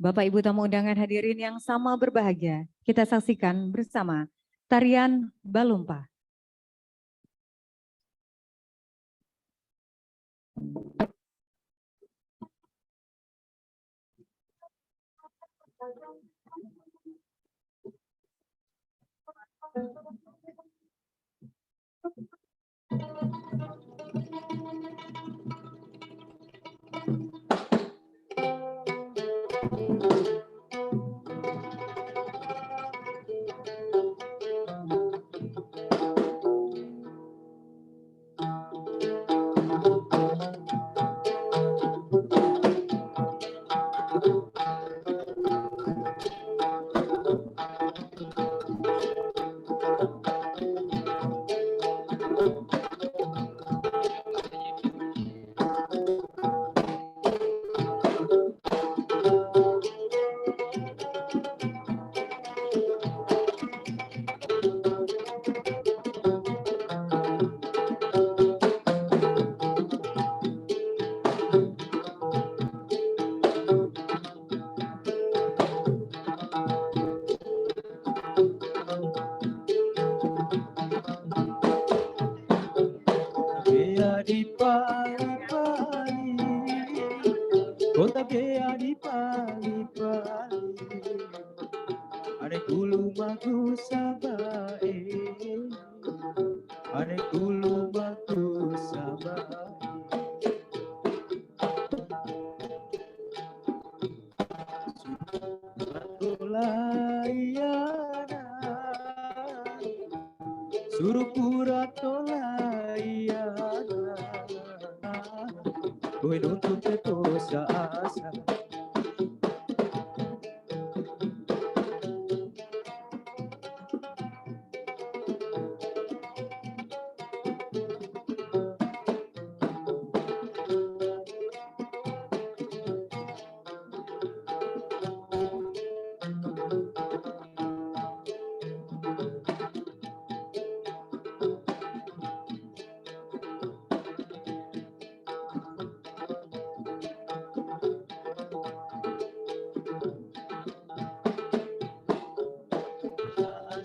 Bapak Ibu tamu undangan hadirin yang sama berbahagia, kita saksikan bersama tarian Balumpa. Bea di Pali-Pali, kota Bea di Pali-Pali, ane kulu maku sabae, ane kulu maku sabae. Suratolaiyana, suruh kuratolaiyana, kowe nuntut dosa asa.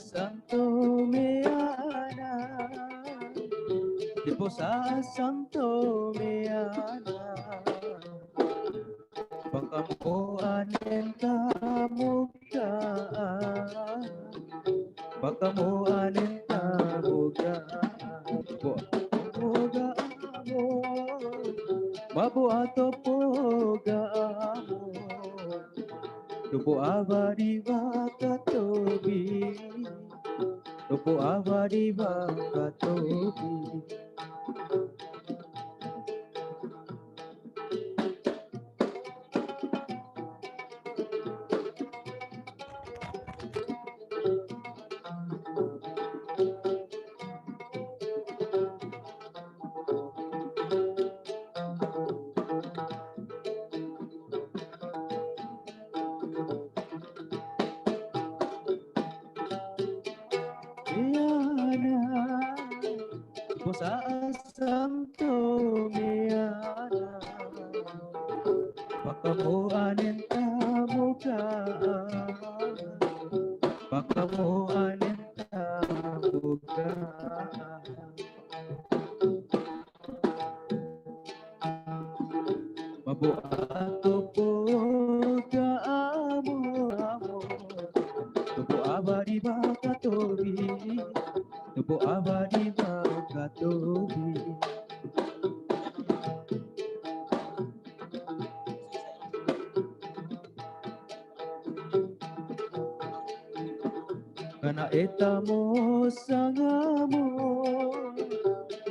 Santo Meana, di Posa Santo Meana, bakamuan entamuga, bakamuan entamuga, poga amor, mabu atau poga amor, dupo abadi bakatobi, dupo abadi bakatobi. Meana, Posa Santo Meana, bakamuan entamuga, bakamuan entamuga. Mabu ato poga amor, tupo abadi bakatobi, tupo abadi bakatobi. Kana eta mo sangamo,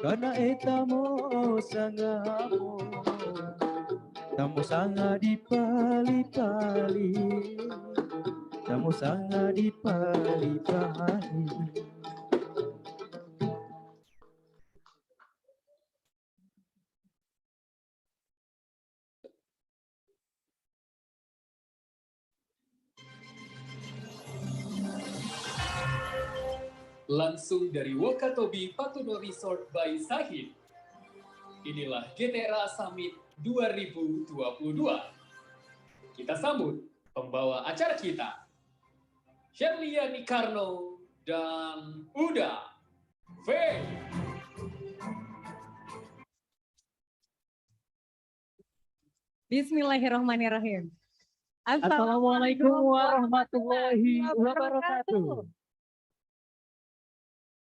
kana eta mo sangamo, tamu sanga di Pali-Pali, tamu sanga di Pali-Pali. Langsung dari Wakatobi Patuno Resort by Sahid. Inilah GTRA Summit 2022. Kita sambut pembawa acara kita, Sherlia Nikarno dan Uda V. Bismillahirrahmanirrahim. Assalamualaikum warahmatullahi wabarakatuh.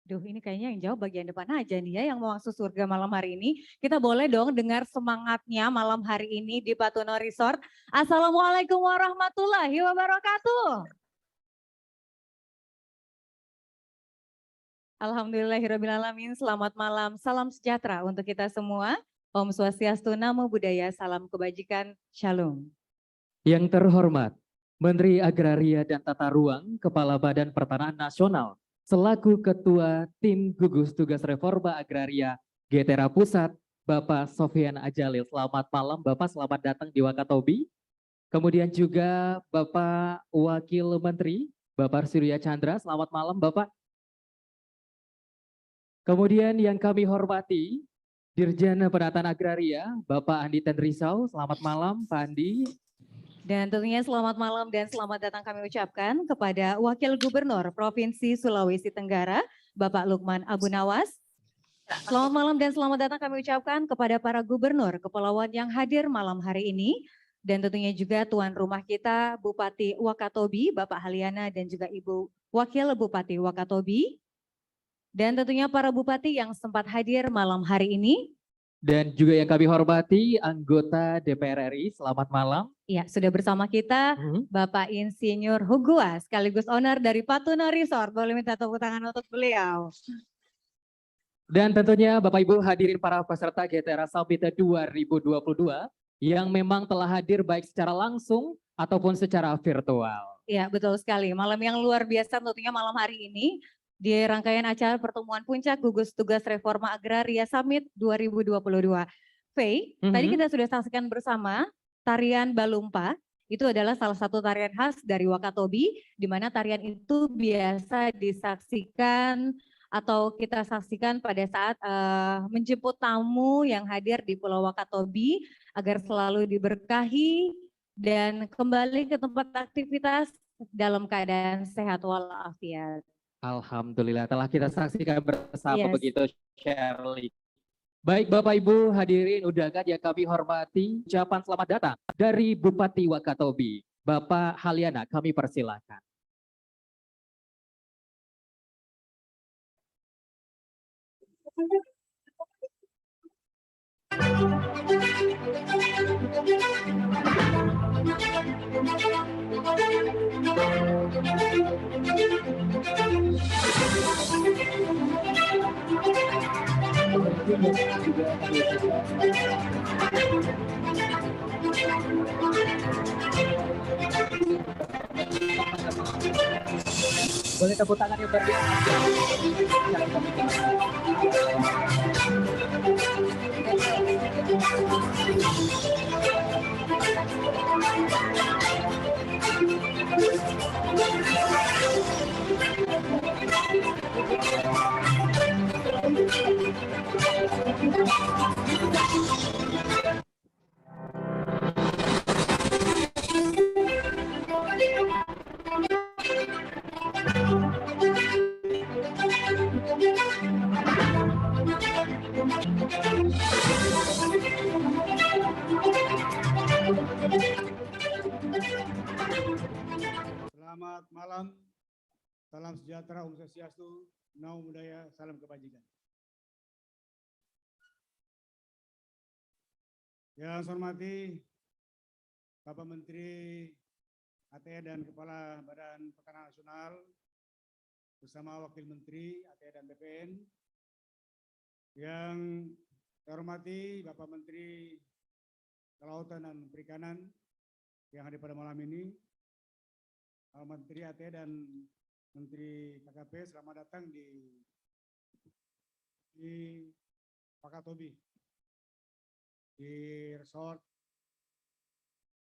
Duh, ini kayaknya yang jawab bagian depan aja nih ya, yang mau masuk surga malam hari ini. Kita boleh dong dengar semangatnya malam hari ini di Patuno Resort. Assalamualaikum warahmatullahi wabarakatuh. Alhamdulillahirrahmanirrahim, selamat malam, salam sejahtera untuk kita semua. Om Swastiastu, Namo Buddhaya, salam kebajikan, Shalom. Yang terhormat, Menteri Agraria dan Tata Ruang, Kepala Badan Pertanahan Nasional, selaku Ketua Tim Gugus Tugas Reforma Agraria Getera Pusat, Bapak Sofyan Ajalil. Selamat malam Bapak, selamat datang di Wakatobi. Kemudian juga Bapak Wakil Menteri, Bapak Surya Chandra, selamat malam Bapak. Kemudian yang kami hormati, Dirjen Penataan Agraria, Bapak Andi Tendrisau, selamat malam Pak Andi. Dan tentunya selamat malam dan selamat datang kami ucapkan kepada Wakil Gubernur Provinsi Sulawesi Tenggara, Bapak Lukman Abu Nawas. Selamat malam dan selamat datang kami ucapkan kepada para gubernur kepulauan yang hadir malam hari ini. Dan tentunya juga tuan rumah kita, Bupati Wakatobi, Bapak Haliana dan juga Ibu Wakil Bupati Wakatobi. Dan tentunya para bupati yang sempat hadir malam hari ini. Dan juga yang kami hormati anggota DPR RI, selamat malam. Ya, sudah bersama kita Bapak Insinyur Hugua, sekaligus owner dari Patuno Resort. Boleh minta tepuk tangan untuk beliau. Dan tentunya Bapak Ibu hadirin para peserta Getera Summit 2022 yang memang telah hadir baik secara langsung ataupun secara virtual. Ya, betul sekali. Malam yang luar biasa tentunya malam hari ini. Di rangkaian acara pertemuan puncak gugus tugas reforma agraria Summit 2022. Faye, tadi kita sudah saksikan bersama tarian Balumpa. Itu adalah salah satu tarian khas dari Wakatobi, di mana tarian itu biasa disaksikan atau kita saksikan pada saat menjemput tamu yang hadir di Pulau Wakatobi agar selalu diberkahi dan kembali ke tempat aktivitas dalam keadaan sehat walafiat. Alhamdulillah telah kita saksikan bersama begitu Shirley. Baik Bapak Ibu hadirin undangan yang kami hormati, ucapan selamat datang dari Bupati Wakatobi, Bapak Haliana, kami persilakan. Boleh tepuk tangan yang berbiasa. Selamat malam, salam sejahtera, Om Swastiastu, Namo Buddhaya, salam kebajikan. Yang saya hormati Bapak Menteri ATE dan Kepala Badan Pertanahan Nasional bersama Wakil Menteri ATE dan BPN. Yang saya hormati Bapak Menteri Kelautan dan Perikanan yang hadir pada malam ini. Menteri ATE dan Menteri KKP, selamat datang di Wakatobi, di Resort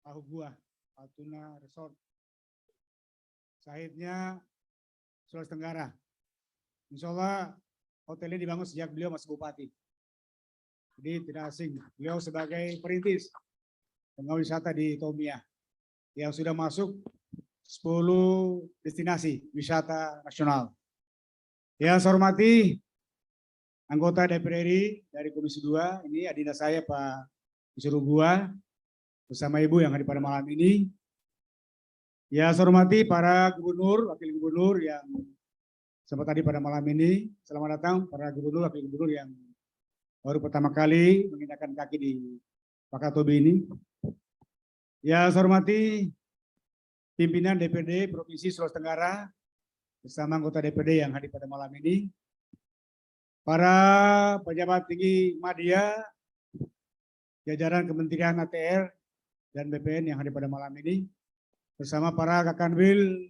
Ahugua, Patuno Resort, sahidnya Sulawesi Tenggara. Insya Allah hotel ini dibangun sejak beliau masih bupati. Jadi tidak asing, beliau sebagai perintis pengawal wisata di Tomia. yang sudah masuk 10 destinasi wisata nasional. Yang saya hormati anggota DPR RI dari Komisi 2, ini adinda saya Pak Disuruh Gua, bersama Ibu yang hadir pada malam ini. Ya, saya hormati para gubernur, wakil gubernur yang sempat tadi pada malam ini. Selamat datang para gubernur, wakil gubernur yang baru pertama kali menginjakan kaki di Wakatobi ini. Ya, saya hormati pimpinan DPRD Provinsi Sulawesi Tenggara bersama anggota DPRD yang hadir pada malam ini. Para pejabat tinggi media, jajaran Kementerian ATR dan BPN yang hadir pada malam ini, bersama para Kakanwil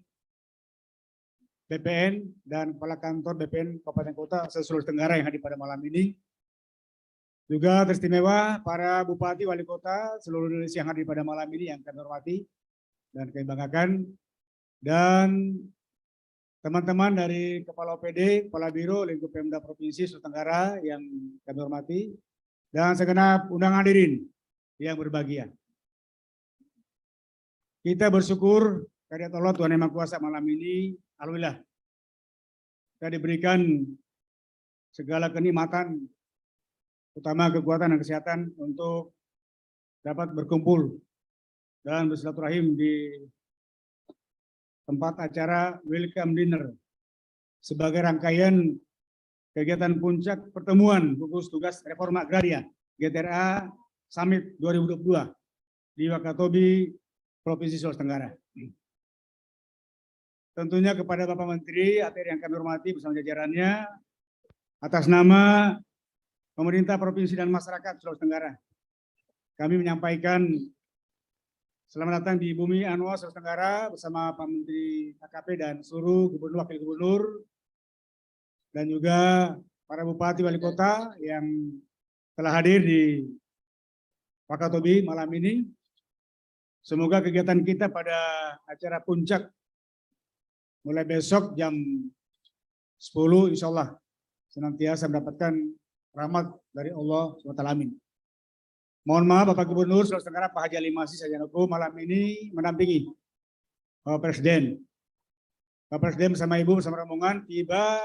BPN dan Kepala Kantor BPN Kabupaten Kota se-Sulawesi Tenggara yang hadir pada malam ini. Juga teristimewa para Bupati, Wali Kota seluruh Indonesia yang hadir pada malam ini yang kami hormati dan kami banggakan. Dan teman-teman dari Kepala OPD, Kepala Biro, Lingkup Pemda Provinsi Sulawesi Tenggara yang kami hormati. Dan segenap undangan hadirin yang berbahagia. Kita bersyukur kehadirat Allah Tuhan Yang Maha Kuasa malam ini, alhamdulillah kita diberikan segala kenikmatan, utama kekuatan dan kesehatan untuk dapat berkumpul dan bersilaturahim di tempat acara Welcome Dinner sebagai rangkaian kegiatan puncak pertemuan gugus tugas reforma agraria GTRA Summit 2022 di Wakatobi, Provinsi Sulawesi Tenggara. Tentunya kepada Bapak Menteri ATR yang kami hormati bersama jajarannya, atas nama pemerintah provinsi dan masyarakat Sulawesi Tenggara, kami menyampaikan selamat datang di Bumi Anua Sulawesi Tenggara bersama Pak Menteri KKP dan seluruh gubernur, wakil gubernur, dan juga para bupati, wali kota yang telah hadir di Wakatobi malam ini. Semoga kegiatan kita pada acara puncak mulai besok jam 10 insya Allah senantiasa mendapatkan rahmat dari Allah SWT. Amin. Mohon maaf Bapak Gubernur Sulawesi Tenggara Pak Haji Ali Masih Sarjana Hukum malam ini mendampingi Bapak Presiden. Bapak Presiden bersama Ibu bersama rombongan tiba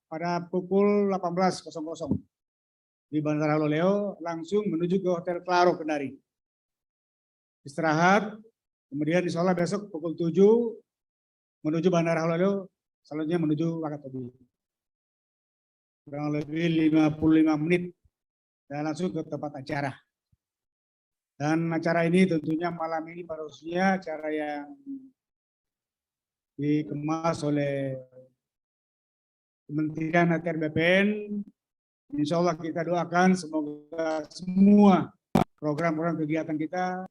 pada pukul 18.00 di Bandara Loleo langsung menuju ke Hotel Claro Kendari. Istirahat, kemudian insya Allah besok pukul 7 menuju Bandara Loleo, selanjutnya menuju Wakatobi. Kurang lebih 55 menit dan langsung ke tempat acara. Dan acara ini tentunya malam ini pada khususnya acara yang dikemas oleh Kementerian ATR BPN. Insya Allah kita doakan semoga semua program-program kegiatan kita.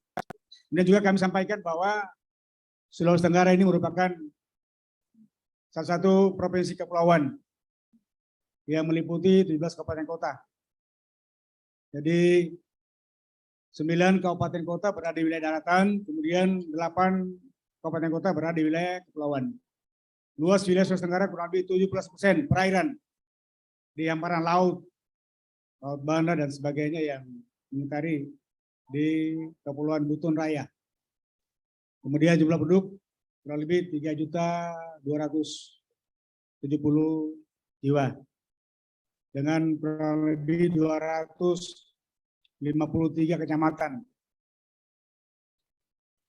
Dan juga kami sampaikan bahwa Sulawesi Tenggara ini merupakan salah satu provinsi kepulauan yang meliputi 17 kabupaten kota. Jadi 9 kabupaten kota berada di wilayah daratan, kemudian 8 kabupaten kota berada di wilayah kepulauan. Luas wilayah Sulawesi Tenggara kurang lebih 17% perairan di hamparan laut, laut Banda dan sebagainya yang mengitari di Kepulauan Buton Raya. Kemudian jumlah penduduk kurang lebih 3.270.000 jiwa dengan kurang lebih 253 kecamatan,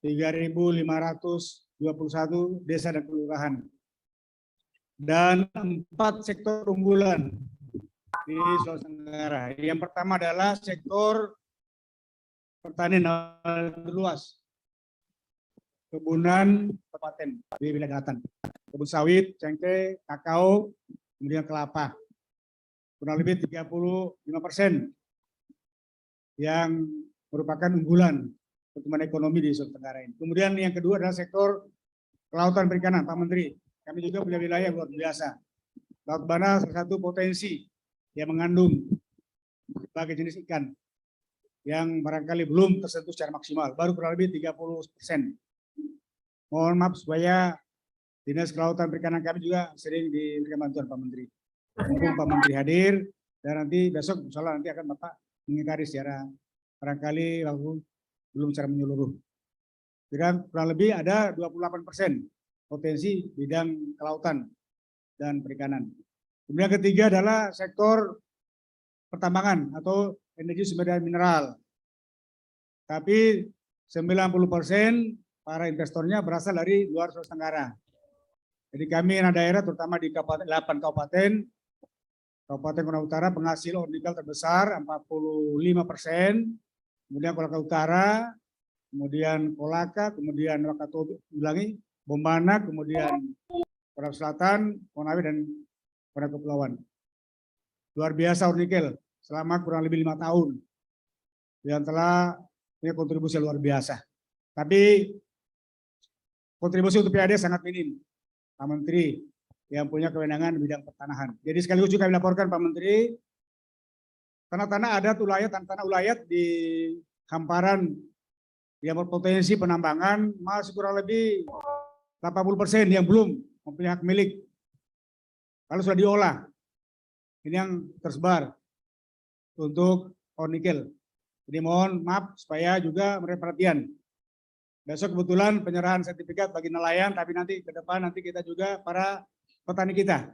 3.521 desa dan kelurahan, dan 4 sektor unggulan di Sulawesi Tenggara. Yang pertama adalah sektor pertanian luas, kebunan kabupaten di wilayah daratan, kebun sawit, cengkeh, kakao, kemudian kelapa. Kurang lebih 35% yang merupakan unggulan pertumbuhan ekonomi di Sulawesi Tenggara ini. Kemudian yang kedua adalah sektor kelautan perikanan, Pak Menteri. Kami juga punya wilayah yang luar biasa. Laut Banda salah satu potensi yang mengandung berbagai jenis ikan yang barangkali belum tersentuh secara maksimal, baru kurang lebih 30%. Mohon maaf supaya Dinas Kelautan Perikanan kami juga sering diberikan bantuan Pak Menteri. Mumpung Pak Menteri hadir dan nanti besok insya Allah nanti akan Bapak mengingkari secara barangkali belum secara menyeluruh. kurang lebih ada 28% potensi bidang kelautan dan perikanan. Kemudian ketiga adalah sektor pertambangan atau energi sumber daya mineral. Tapi 90% para investornya berasal dari luar Sulawesi Tenggara. Jadi kami anak daerah terutama di 8 kabupaten, Kabupaten Konawe Utara penghasil ore nikel terbesar 45%, kemudian Kolaka Utara, kemudian Kolaka, kemudian Wakatobi, Bombana, kemudian Konawe Selatan, Konawe dan Konawe Kepulauan. Luar biasa ore nikel selama kurang lebih 5 tahun yang telah punya kontribusi luar biasa. Tapi kontribusi untuk PAD sangat minim, Pak Menteri yang punya kewenangan bidang pertanahan. Jadi sekaligus juga kami laporkan Pak Menteri, tanah-tanah adat ulayat, tanah-tanah ulayat di hamparan yang berpotensi penambangan masih kurang lebih 80% yang belum mempunyai hak milik. Kalau sudah diolah, ini yang tersebar untuk ore nikel. Jadi mohon maaf supaya juga mendapat perhatian. Besok kebetulan penyerahan sertifikat bagi nelayan, tapi nanti ke depan nanti kita juga para petani kita.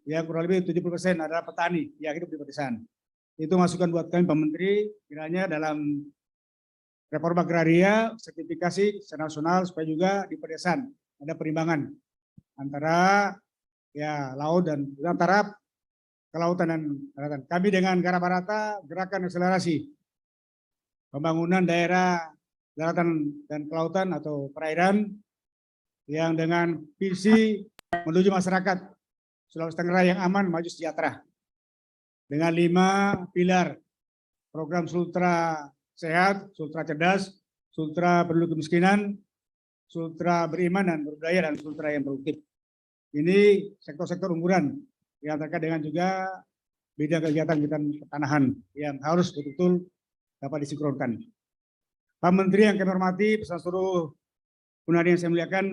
Ya kurang lebih 70% adalah petani yang hidup di pedesaan. Itu masukan buat kami Pak Menteri, kiranya dalam reforma agraria, sertifikasi secara nasional supaya juga di pedesaan ada perimbangan antara ya laut dan antara kelautan dan daratan. Kami dengan Garabarata gerakan akselerasi pembangunan daerah daratan dan kelautan atau perairan yang dengan visi menuju masyarakat Sulawesi Tenggara yang aman, maju, sejahtera. Dengan 5 pilar program Sultra Sehat, Sultra Cerdas, Sultra Peduli Kemiskinan, Sultra Beriman dan Berbudaya, dan Sultra yang produktif. Ini sektor-sektor unggulan yang terkait dengan juga bidang kegiatan pertanahan yang harus betul-betul dapat disinkronkan. Pak Menteri yang kami hormati, beserta seluruh undangan yang saya muliakan,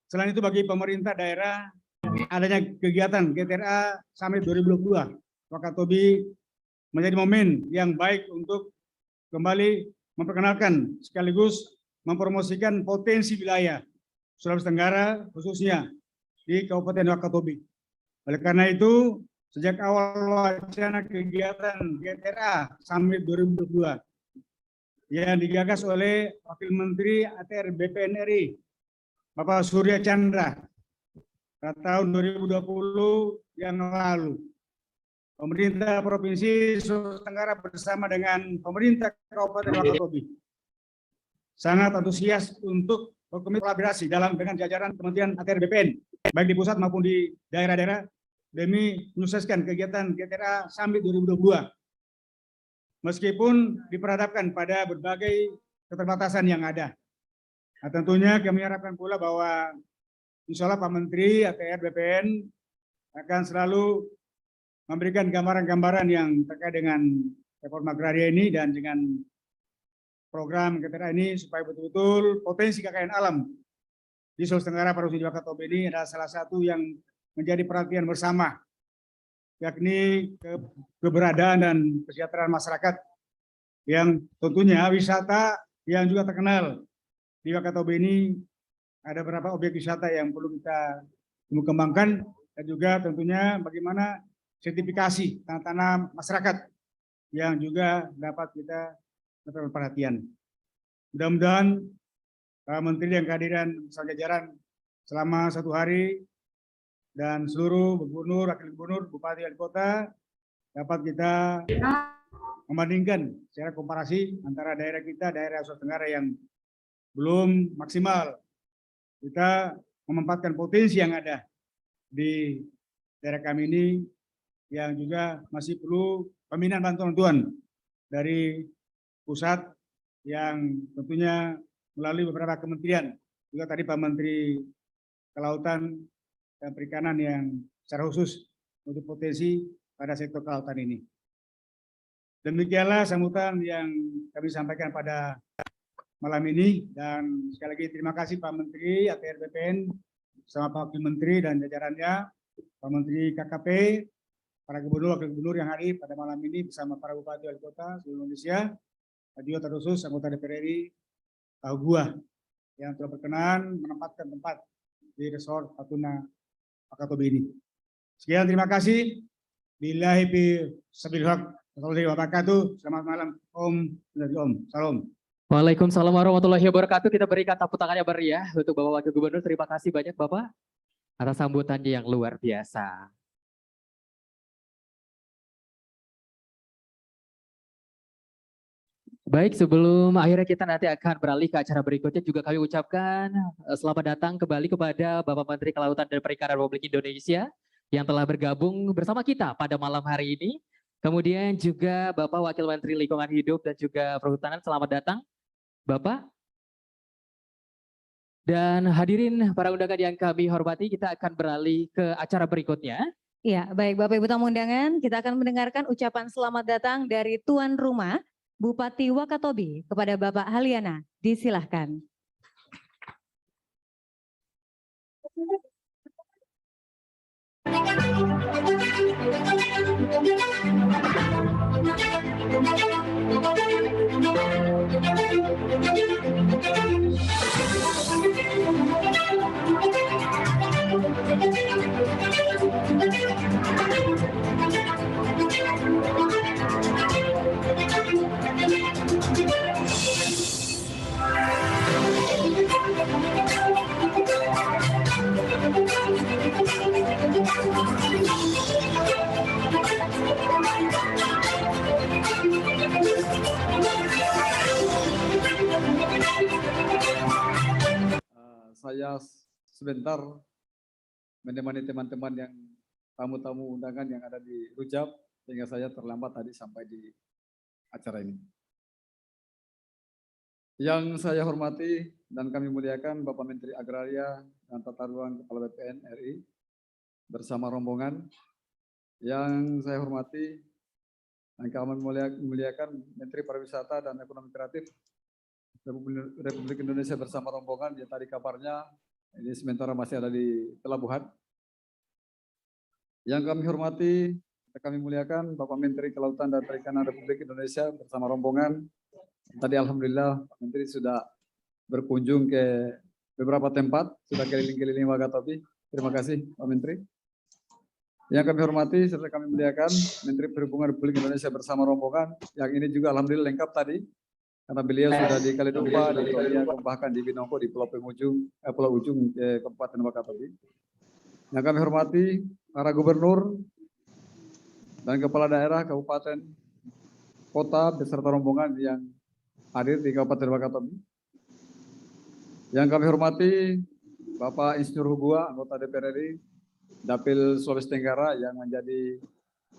selain itu bagi pemerintah daerah adanya kegiatan GTRA Summit 2022 Wakatobi menjadi momen yang baik untuk kembali memperkenalkan sekaligus mempromosikan potensi wilayah Sulawesi Tenggara khususnya di Kabupaten Wakatobi. Oleh karena itu, sejak awal wacana kegiatan GTRA Summit 2022 yang digagas oleh Wakil Menteri ATR BPN RI, Bapak Surya Chandra, pada tahun 2020 yang lalu. Pemerintah Provinsi Sulawesi Tenggara bersama dengan pemerintah Kabupaten Wakatobi sangat antusias untuk berkolaborasi dengan jajaran Kementerian ATR BPN, baik di pusat maupun di daerah-daerah, demi menyukseskan kegiatan GTRA Summit 2022. Meskipun diperhadapkan pada berbagai keterbatasan yang ada. Nah, tentunya kami harapkan pula bahwa insya Allah Pak Menteri ATR BPN akan selalu memberikan gambaran-gambaran yang terkait dengan reforma agraria ini dan dengan program GTRA ini supaya betul-betul potensi kekayaan alam di Sulawesi Tenggara Provinsi Wakatobi ini adalah salah satu yang menjadi perhatian bersama, yakni keberadaan dan kesejahteraan masyarakat yang tentunya wisata yang juga terkenal di Wakatobi ini. Ada beberapa objek wisata yang perlu kita kembangkan dan juga tentunya bagaimana sertifikasi tanah-tanah masyarakat yang juga dapat kita dapat perhatian. Mudah-mudahan Pak Menteri yang kehadiran bersama jajaran selama 1 hari dan seluruh gubernur, wakil gubernur, bupati, wali kota dapat kita membandingkan secara komparasi antara daerah kita, daerah Sulawesi Tenggara yang belum maksimal. Kita memanfaatkan potensi yang ada di daerah kami ini yang juga masih perlu pembinaan bantuan-bantuan dari pusat yang tentunya melalui beberapa kementerian. Juga tadi Pak Menteri Kelautan dan Perikanan yang secara khusus untuk potensi pada sektor kelautan ini. Demikianlah sambutan yang kami sampaikan pada malam ini, dan sekali lagi terima kasih Pak Menteri ATR BPN sama Pak Wakil Menteri dan jajarannya, Pak Menteri KKP, para gubernur, wakil gubernur yang hadir pada malam ini bersama para bupati wali kota seluruh Indonesia, dan juga terkhusus anggota DPR RI, Gua yang telah berkenan menempatkan tempat di Resort Natuna Wakatobi ini. Sekian, terima kasih. Billahi fi sabilil haq. Wassalamualaikum warahmatullahi wabarakatuh. Selamat malam. Om. Salam. Waalaikumsalam warahmatullahi wabarakatuh. Kita berikan tepuk tangan yang meriah untuk Bapak Wakil Gubernur. Terima kasih banyak Bapak atas sambutannya yang luar biasa. Baik, sebelum akhirnya kita nanti akan beralih ke acara berikutnya, juga kami ucapkan selamat datang kembali kepada Bapak Menteri Kelautan dan Perikanan Republik Indonesia yang telah bergabung bersama kita pada malam hari ini. Kemudian juga Bapak Wakil Menteri Lingkungan Hidup dan juga Perhutanan, selamat datang Bapak. Dan hadirin para undangan yang kami hormati, kita akan beralih ke acara berikutnya. Ya, baik Bapak Ibu tamu undangan, kita akan mendengarkan ucapan selamat datang dari tuan rumah Bupati Wakatobi kepada Bapak Haliana. Disilahkan. Saya sebentar menemani teman-teman yang tamu-tamu undangan yang ada di Rujab, sehingga saya terlambat tadi sampai di acara ini. Yang saya hormati dan kami muliakan Bapak Menteri Agraria dan Tata Ruang Kepala BPN RI bersama rombongan. Yang saya hormati dan kami muliakan Menteri Pariwisata dan Ekonomi Kreatif Republik Indonesia bersama rombongan, yang tadi kabarnya ini sementara masih ada di pelabuhan. Yang kami hormati, kami muliakan Bapak Menteri Kelautan dan Perikanan Republik Indonesia bersama rombongan. Tadi alhamdulillah Pak Menteri sudah berkunjung ke beberapa tempat, sudah keliling-keliling Wakatobi. Terima kasih Pak Menteri. Yang kami hormati serta kami muliakan Menteri Perhubungan Republik Indonesia bersama rombongan, yang ini juga alhamdulillah lengkap tadi. Karena beliau sudah di Kalidompa, di Tolia, bahkan di Binongko, di Pulau Ujung, Kabupaten Wakatobi. Yang kami hormati para gubernur dan kepala daerah, kabupaten, kota, beserta rombongan yang hadir di Kabupaten Wakatobi. Yang kami hormati Bapak Insinyur Hugua, anggota DPR RI, Dapil Sulawesi Tenggara, yang menjadi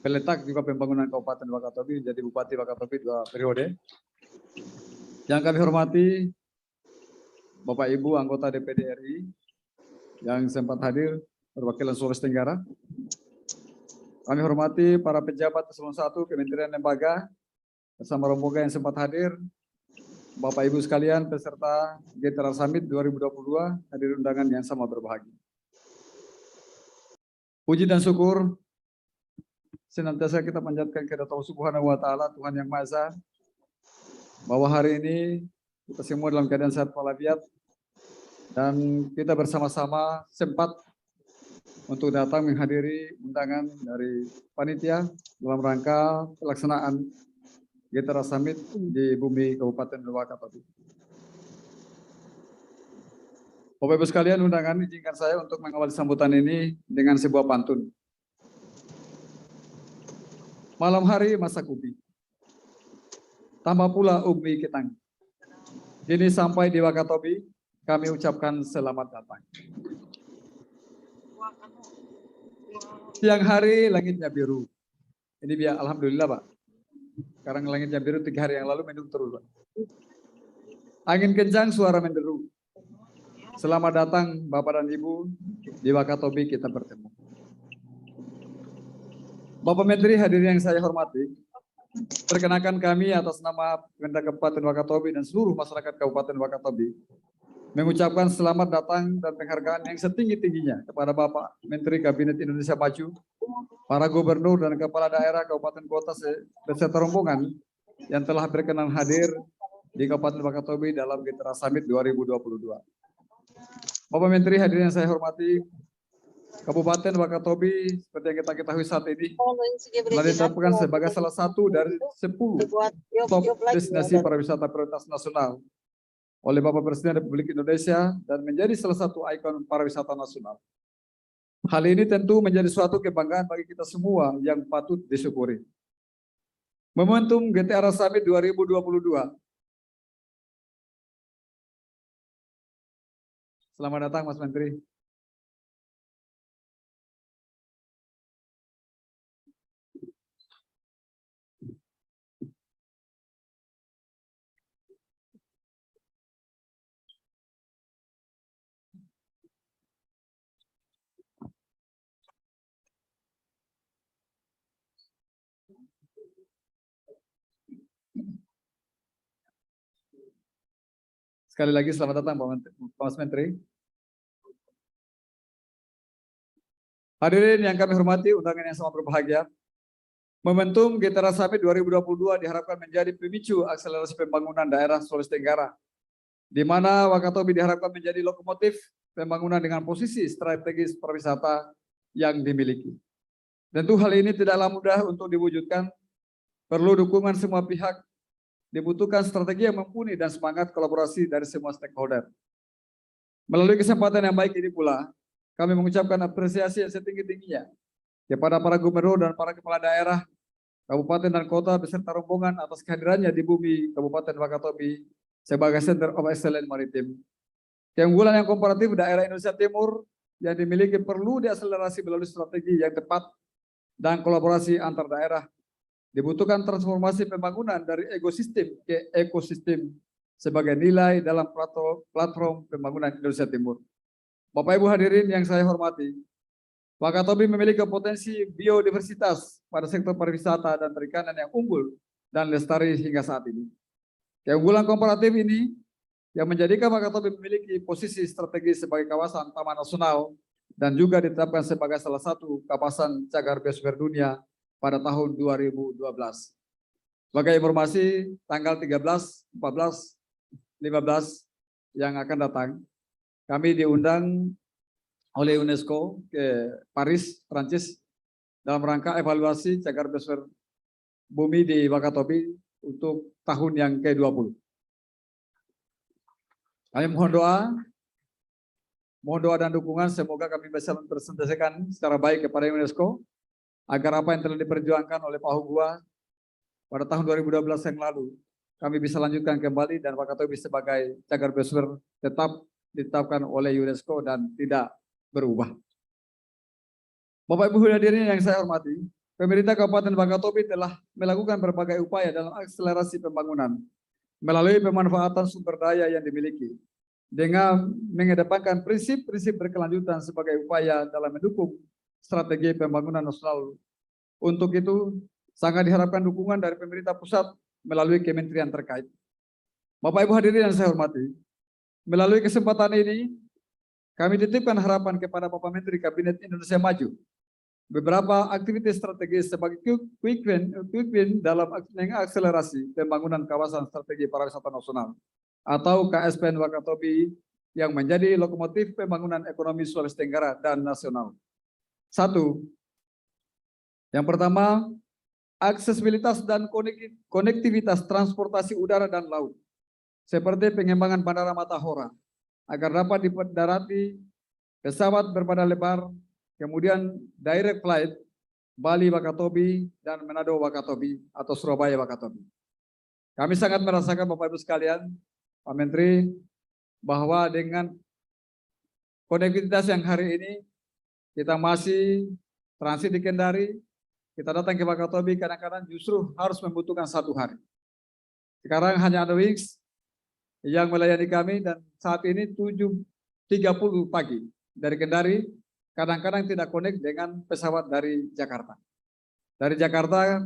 peletak juga pembangunan Kabupaten Wakatobi, jadi Bupati Wakatobi 2 periode. Yang kami hormati Bapak Ibu anggota DPD RI yang sempat hadir perwakilan Sulawesi Tenggara. Kami hormati para pejabat eselon 1 Kementerian Lembaga bersama rombongan yang sempat hadir. Bapak Ibu sekalian peserta GTR Summit 2022, hadir undangan yang sama berbahagia. Puji dan syukur senantiasa kita panjatkan kepada Allah Subhanahu wa taala, Tuhan yang Maha Esa, bahwa hari ini kita semua dalam keadaan sehat walafiat dan kita bersama-sama sempat untuk datang menghadiri undangan dari panitia dalam rangka pelaksanaan GTR Summit di bumi Kabupaten Wakatobi. Bapak Ibu sekalian, undangan izinkan saya untuk mengawali sambutan ini dengan sebuah pantun. Malam hari masak ubi, tambah pula ubi ketang. Kini sampai di Wakatobi, kami ucapkan selamat datang. Siang hari langitnya biru. Ini biar alhamdulillah Pak. Sekarang langitnya biru, 3 hari yang lalu mendung terus Pak. Angin kencang, suara menderu. Selamat datang Bapak dan Ibu di Wakatobi, kita bertemu. Bapak Menteri, hadirin yang saya hormati, perkenalkan kami atas nama Pemda Kabupaten Wakatobi dan seluruh masyarakat Kabupaten Wakatobi mengucapkan selamat datang dan penghargaan yang setinggi-tingginya kepada Bapak Menteri Kabinet Indonesia Maju, para gubernur dan kepala daerah kabupaten kota beserta rombongan yang telah berkenan hadir di Kabupaten Wakatobi dalam Getera Summit 2022. Bapak Menteri, hadirin yang saya hormati, Kabupaten Wakatobi seperti yang kita ketahui saat ini telah ditetapkan sebagai salah satu dari 10 top destinasi pariwisata prioritas nasional oleh Bapak Presiden Republik Indonesia dan menjadi salah satu ikon pariwisata nasional. Hal ini tentu menjadi suatu kebanggaan bagi kita semua yang patut disyukuri. Momentum GTR Summit 2022. Selamat datang Mas Menteri. Sekali lagi selamat datang Mas Menteri. Hadirin yang kami hormati, undangan yang sangat berbahagia. Momentum GTR Summit 2022 diharapkan menjadi pemicu akselerasi pembangunan daerah Sulawesi Tenggara, di mana Wakatobi diharapkan menjadi lokomotif pembangunan dengan posisi strategis pariwisata yang dimiliki. Tentu hal ini tidaklah mudah untuk diwujudkan, perlu dukungan semua pihak, dibutuhkan strategi yang mumpuni dan semangat kolaborasi dari semua stakeholder. Melalui kesempatan yang baik ini pula, kami mengucapkan apresiasi yang setinggi-tingginya kepada para gubernur dan para kepala daerah, kabupaten dan kota beserta rombongan atas kehadirannya di bumi Kabupaten Wakatobi sebagai Center of Excellence Maritim. Keunggulan yang komparatif daerah Indonesia Timur yang dimiliki perlu diakselerasi melalui strategi yang tepat dan kolaborasi antar daerah. Dibutuhkan transformasi pembangunan dari ekosistem ke ekosistem sebagai nilai dalam platform pembangunan Indonesia Timur. Bapak Ibu hadirin yang saya hormati, Wakatobi memiliki potensi biodiversitas pada sektor pariwisata dan perikanan yang unggul dan lestari hingga saat ini. Keunggulan komparatif ini yang menjadikan Wakatobi memiliki posisi strategis sebagai kawasan taman nasional dan juga ditetapkan sebagai salah satu kawasan cagar biosfer dunia pada tahun 2012. Sebagai informasi, tanggal 13, 14, 15 yang akan datang, kami diundang oleh UNESCO ke Paris, Prancis, dalam rangka evaluasi cagar biosfer bumi di Wakatobi untuk tahun yang ke-20. Kami mohon doa dan dukungan, semoga kami bisa mempresentasikan secara baik kepada UNESCO, agar apa yang telah diperjuangkan oleh Pak Hugua pada tahun 2012 yang lalu, kami bisa lanjutkan kembali dan Wakatobi sebagai cagar biosfer tetap ditetapkan oleh UNESCO dan tidak berubah. Bapak Ibu hadirin yang saya hormati, pemerintah Kabupaten Wakatobi telah melakukan berbagai upaya dalam akselerasi pembangunan melalui pemanfaatan sumber daya yang dimiliki dengan mengedepankan prinsip-prinsip berkelanjutan sebagai upaya dalam mendukung strategi pembangunan nasional. Untuk itu, sangat diharapkan dukungan dari pemerintah pusat melalui kementerian terkait. Bapak Ibu hadirin yang saya hormati, melalui kesempatan ini, kami titipkan harapan kepada Bapak Menteri Kabinet Indonesia Maju, beberapa aktivitas strategis sebagai quick win dalam mengakselerasi pembangunan kawasan strategi pariwisata nasional atau KSPN Wakatobi yang menjadi lokomotif pembangunan ekonomi Sulawesi Tenggara dan nasional. Satu, yang pertama, aksesibilitas dan konektivitas transportasi udara dan laut, seperti pengembangan Bandara Matahora, agar dapat didarati pesawat berbadan lebar, kemudian direct flight Bali Wakatobi dan Manado Wakatobi atau Surabaya Wakatobi. Kami sangat merasakan Bapak Ibu sekalian, Pak Menteri, bahwa dengan konektivitas yang hari ini kita masih transit di Kendari, kita datang ke Wakatobi kadang-kadang justru harus membutuhkan 1 hari. Sekarang hanya ada Wings yang melayani kami dan saat ini 7.30 pagi dari Kendari, kadang-kadang tidak connect dengan pesawat dari Jakarta. Dari Jakarta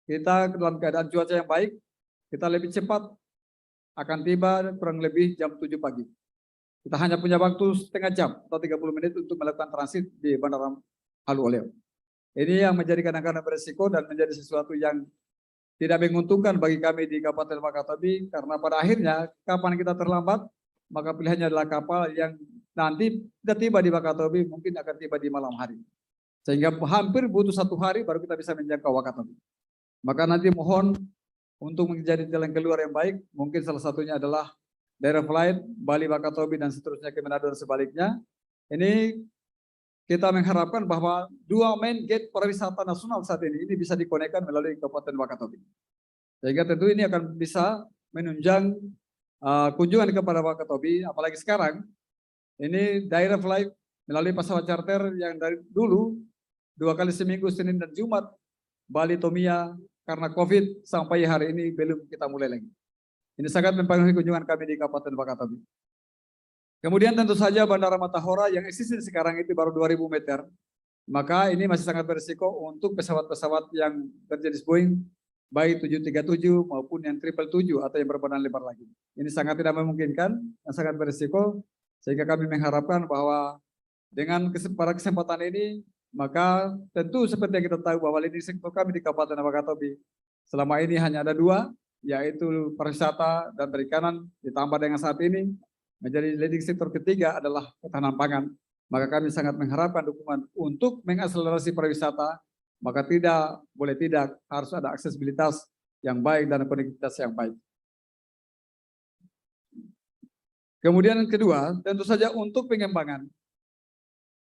kita dalam keadaan cuaca yang baik, kita lebih cepat akan tiba kurang lebih jam 7 pagi. Kita hanya punya waktu setengah jam atau 30 menit untuk melakukan transit di Bandara Halu Oleo. Ini yang menjadi kadang-kadang beresiko dan menjadi sesuatu yang tidak menguntungkan bagi kami di Kabupaten Wakatobi karena pada akhirnya kapan kita terlambat maka pilihannya adalah kapal yang nanti tidak tiba di Wakatobi mungkin akan tiba di malam hari. Sehingga hampir butuh 1 hari baru kita bisa menjangkau Wakatobi. Maka nanti mohon untuk menjadi jalan keluar yang baik, mungkin salah satunya adalah direct flight Bali Wakatobi dan seterusnya ke Manado dan sebaliknya. Ini kita mengharapkan bahwa 2 main gate pariwisata nasional saat ini bisa dikonekkan melalui Kabupaten Wakatobi. Sehingga tentu ini akan bisa menunjang kunjungan kepada Wakatobi, apalagi sekarang ini direct flight melalui pesawat charter yang dari dulu 2 kali seminggu Senin dan Jumat Bali Tomia karena COVID sampai hari ini belum kita mulai lagi. Ini sangat mempengaruhi kunjungan kami di Kabupaten Wakatobi. Kemudian tentu saja Bandara Matahora yang eksis sekarang itu baru 2000 meter. Maka ini masih sangat berisiko untuk pesawat-pesawat yang berjenis Boeing baik 737 maupun yang 777 atau yang berbadan lebar lagi. Ini sangat tidak memungkinkan dan sangat berisiko sehingga kami mengharapkan bahwa dengan pada kesempatan ini maka tentu seperti yang kita tahu bahwa leading sektor kami di Kabupaten Wakatobi selama ini hanya ada 2 yaitu pariwisata dan perikanan ditambah dengan saat ini menjadi leading sektor ketiga adalah ketahanan pangan. Maka kami sangat mengharapkan dukungan untuk mengakselerasi pariwisata, maka boleh tidak harus ada aksesibilitas yang baik dan konektivitas yang baik. Kemudian yang kedua, tentu saja untuk pengembangan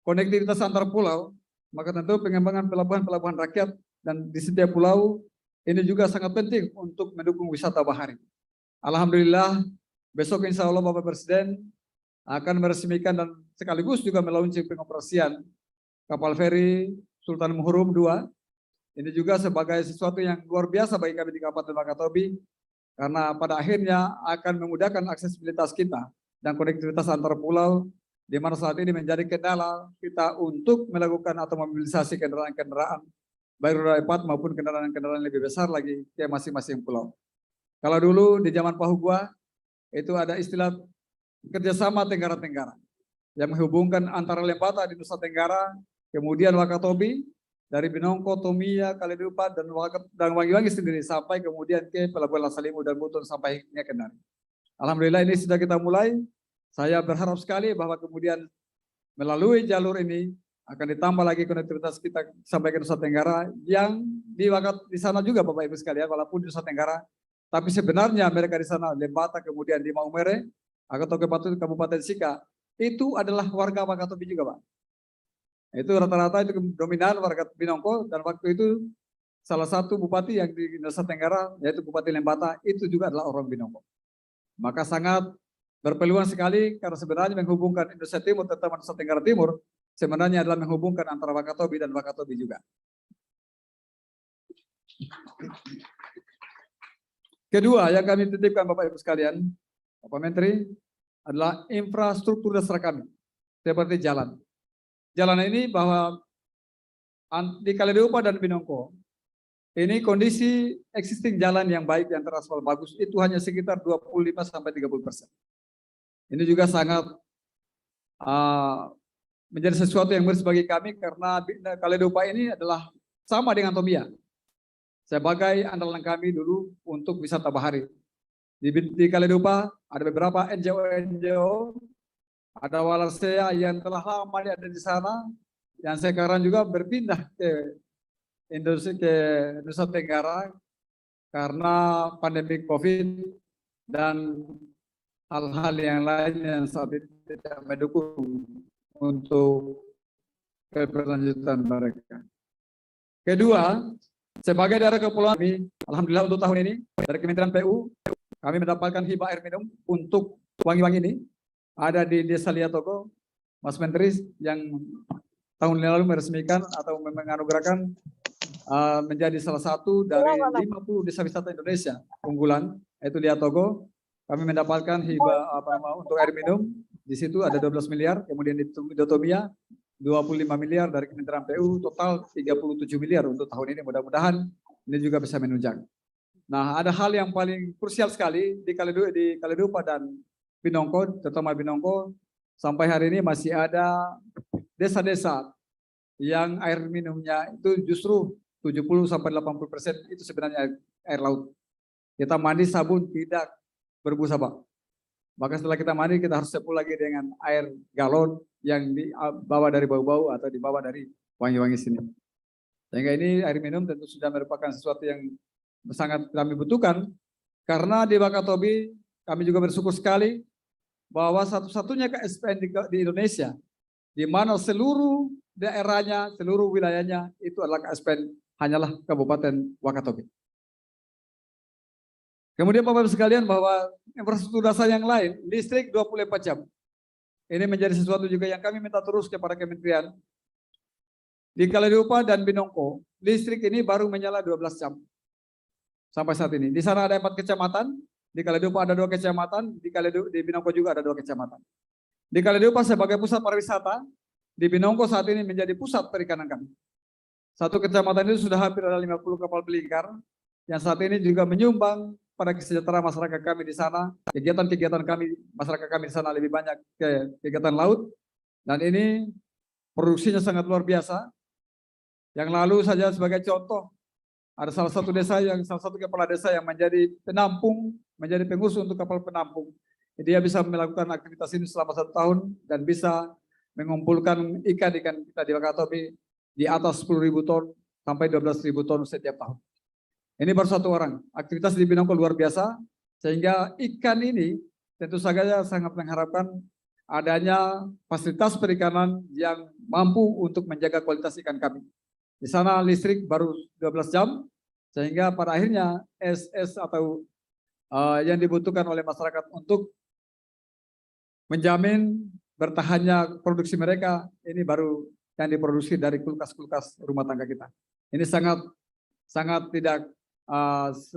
konektivitas antar pulau, maka tentu pengembangan pelabuhan-pelabuhan rakyat dan di setiap pulau ini juga sangat penting untuk mendukung wisata bahari. Alhamdulillah, besok insya Allah Bapak Presiden akan meresmikan dan sekaligus juga melaunching pengoperasian kapal feri Sultan Muhurum II. Ini juga sebagai sesuatu yang luar biasa bagi kami di Kabupaten Wakatobi karena pada akhirnya akan memudahkan aksesibilitas kita dan konektivitas antar pulau di mana saat ini menjadi kendala kita untuk melakukan atau mobilisasi kendaraan-kendaraan baik roda 4 maupun kendaraan-kendaraan lebih besar lagi ke masing-masing pulau. Kalau dulu di zaman Pahugua itu ada istilah kerjasama Tenggara-Tenggara yang menghubungkan antara Lembata di Nusa Tenggara, kemudian Wakatobi, dari Binongko, Tomia, Kalidupa, dan Wangi-Wangi sendiri sampai kemudian ke Pelabuhan Lasalimu dan Buton sampai ke Kendari. Alhamdulillah ini sudah kita mulai. Saya berharap sekali bahwa kemudian melalui jalur ini akan ditambah lagi konektivitas kita sampai ke Nusa Tenggara yang di sana juga Bapak Ibu sekalian, walaupun di Nusa Tenggara, tapi sebenarnya mereka di sana Lembata kemudian di Maumere atau Kabupaten Sika itu adalah warga Wakatobi juga Pak. Itu rata-rata itu dominan warga Binongko dan waktu itu salah satu bupati yang di Nusa Tenggara yaitu Bupati Lembata itu juga adalah orang Binongko. Maka sangat berpeluang sekali karena sebenarnya menghubungkan Indonesia Timur terutama Nusa Tenggara Timur sebenarnya adalah menghubungkan antara Wakatobi dan Wakatobi juga. Kedua yang kami titipkan Bapak Ibu sekalian, Bapak Menteri, adalah infrastruktur dasar kami, seperti jalan. Jalan ini bahwa di Kalidupa dan Binongko, ini kondisi existing jalan yang baik, yang teraspal bagus, itu hanya sekitar 25-30%. Ini juga sangat menjadi sesuatu yang miris bagi kami, karena Kalidupa ini adalah sama dengan Tomia. Sebagai andalan kami dulu untuk wisata bahari. Di Kalidupa ada beberapa NGO, ada Walarsea yang telah lama ada di sana, yang sekarang juga berpindah ke Indonesia, ke Nusa Tenggara karena pandemi COVID dan hal-hal yang lain yang saat ini tidak mendukung untuk keberlanjutan mereka. Kedua, sebagai daerah kepulauan kami, alhamdulillah untuk tahun ini dari Kementerian PU kami mendapatkan hibah air minum untuk Wangi-Wangi ini. Ada di Desa Liatogo, Mas Menteri yang tahun lalu meresmikan atau menganugerahkan menjadi salah satu dari 50 desa wisata Indonesia unggulan, yaitu Liatogo. Kami mendapatkan hibah untuk air minum. Di situ ada 12 miliar, kemudian di Tomia 25 miliar dari Kementerian PU, total 37 miliar untuk tahun ini. Mudah-mudahan ini juga bisa menunjang. Nah, ada hal yang paling krusial sekali di Kalidupa dan Binongko, terutama Binongko, sampai hari ini masih ada desa-desa yang air minumnya itu justru 70-80% itu sebenarnya air laut. Kita mandi sabun tidak berbusa, Pak. Maka setelah kita mandi, kita harus sapu lagi dengan air galon yang dibawa dari bau-bau atau dibawa dari wangi-wangi sini. Sehingga ini air minum tentu sudah merupakan sesuatu yang sangat kami butuhkan. Karena di Wakatobi, kami juga bersyukur sekali bahwa satu-satunya KSPN di Indonesia, di mana seluruh daerahnya, seluruh wilayahnya itu adalah KSPN, hanyalah Kabupaten Wakatobi. Kemudian Bapak Ibu sekalian bahwa infrastruktur dasar yang lain, listrik 24 jam. Ini menjadi sesuatu juga yang kami minta terus kepada kementerian. Di Kaledupa dan Binongko, listrik ini baru menyala 12 jam. Sampai saat ini. Di sana ada 4 kecamatan, di Kaledupa ada 2 kecamatan, di Binongko juga ada 2 kecamatan. Di Kaledupa sebagai pusat pariwisata, di Binongko saat ini menjadi pusat perikanan kami. Satu kecamatan itu sudah hampir ada 50 kapal pelingkar, yang saat ini juga menyumbang pada kesejahteraan masyarakat kami di sana. Kegiatan-kegiatan kami, masyarakat kami di sana lebih banyak ke kegiatan laut. Dan ini produksinya sangat luar biasa. Yang lalu saja sebagai contoh, ada salah satu kepala desa yang menjadi penampung, menjadi pengurus untuk kapal penampung. Dia bisa melakukan aktivitas ini selama 1 tahun dan bisa mengumpulkan ikan-ikan kita di Wakatobi di atas 10.000 ton sampai 12.000 ton setiap tahun. Ini baru 1 orang. Aktivitas di Binongko luar biasa, sehingga ikan ini tentu saja sangat mengharapkan adanya fasilitas perikanan yang mampu untuk menjaga kualitas ikan kami. Di sana listrik baru 12 jam, sehingga pada akhirnya SS atau yang dibutuhkan oleh masyarakat untuk menjamin bertahannya produksi mereka, ini baru yang diproduksi dari kulkas-kulkas rumah tangga kita. Ini sangat tidak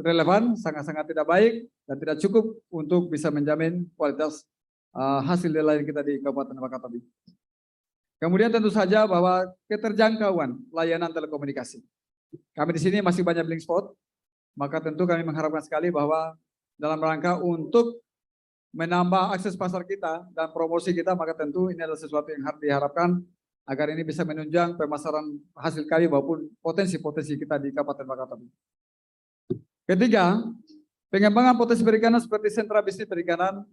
relevan, sangat-sangat tidak baik dan tidak cukup untuk bisa menjamin kualitas hasil nelayan kita di Kabupaten Wakatobi. Kemudian tentu saja bahwa keterjangkauan layanan telekomunikasi. Kami di sini masih banyak blink spot, maka tentu kami mengharapkan sekali bahwa dalam rangka untuk menambah akses pasar kita dan promosi kita, maka tentu ini adalah sesuatu yang harus diharapkan agar ini bisa menunjang pemasaran hasil kami maupun potensi-potensi kita di Kabupaten Wakatobi. Ketiga, pengembangan potensi perikanan seperti sentra bisnis perikanan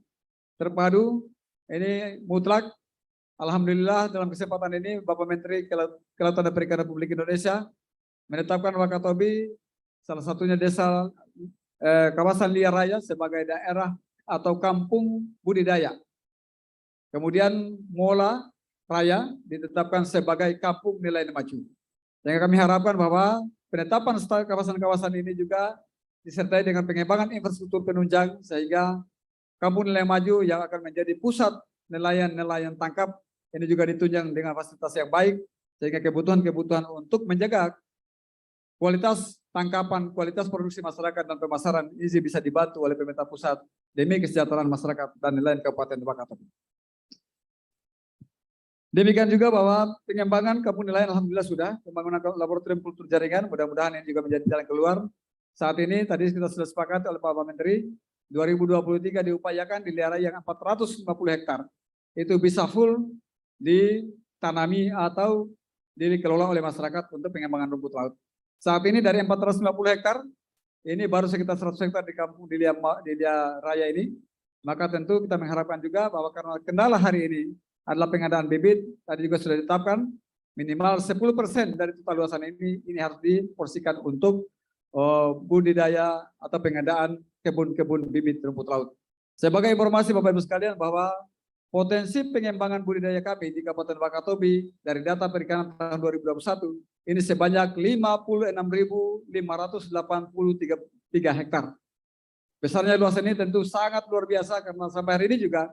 terpadu, ini mutlak. Alhamdulillah dalam kesempatan ini Bapak Menteri Kelautan dan Perikanan Republik Indonesia menetapkan Wakatobi salah satunya desa kawasan liar raya sebagai daerah atau kampung budidaya. Kemudian Mola Raya ditetapkan sebagai kampung nelayan maju. Yang kami harapkan bahwa penetapan kawasan-kawasan ini juga disertai dengan pengembangan infrastruktur penunjang sehingga kampung nelayan maju yang akan menjadi pusat nelayan tangkap ini juga ditunjang dengan fasilitas yang baik sehingga kebutuhan-kebutuhan untuk menjaga kualitas tangkapan, kualitas produksi masyarakat dan pemasaran ini bisa dibantu oleh pemerintah pusat demi kesejahteraan masyarakat dan nelayan Kabupaten Wakatobi. Demikian juga bahwa pengembangan kampung nelayan alhamdulillah sudah, pembangunan laboratorium kultur jaringan mudah-mudahan ini juga menjadi jalan keluar. Saat ini tadi kita sudah sepakat oleh Bapak Menteri 2023 diupayakan di daerah yang 450 hektar itu bisa full ditanami atau dikelola oleh masyarakat untuk pengembangan rumput laut. Saat ini dari 450 hektar ini baru sekitar 100 hektar di kampung Dilia Raya ini. Maka tentu kita mengharapkan juga bahwa karena kendala hari ini adalah pengadaan bibit, tadi juga sudah ditetapkan minimal 10% dari total luasan ini harus diporsikan untuk budidaya atau pengadaan kebun-kebun bibit rumput laut. Sebagai informasi Bapak Ibu sekalian bahwa potensi pengembangan budidaya kami di Kabupaten Wakatobi dari data perikanan tahun 2021 ini sebanyak 56.583 hektar. Besarnya luasan ini tentu sangat luar biasa karena sampai hari ini juga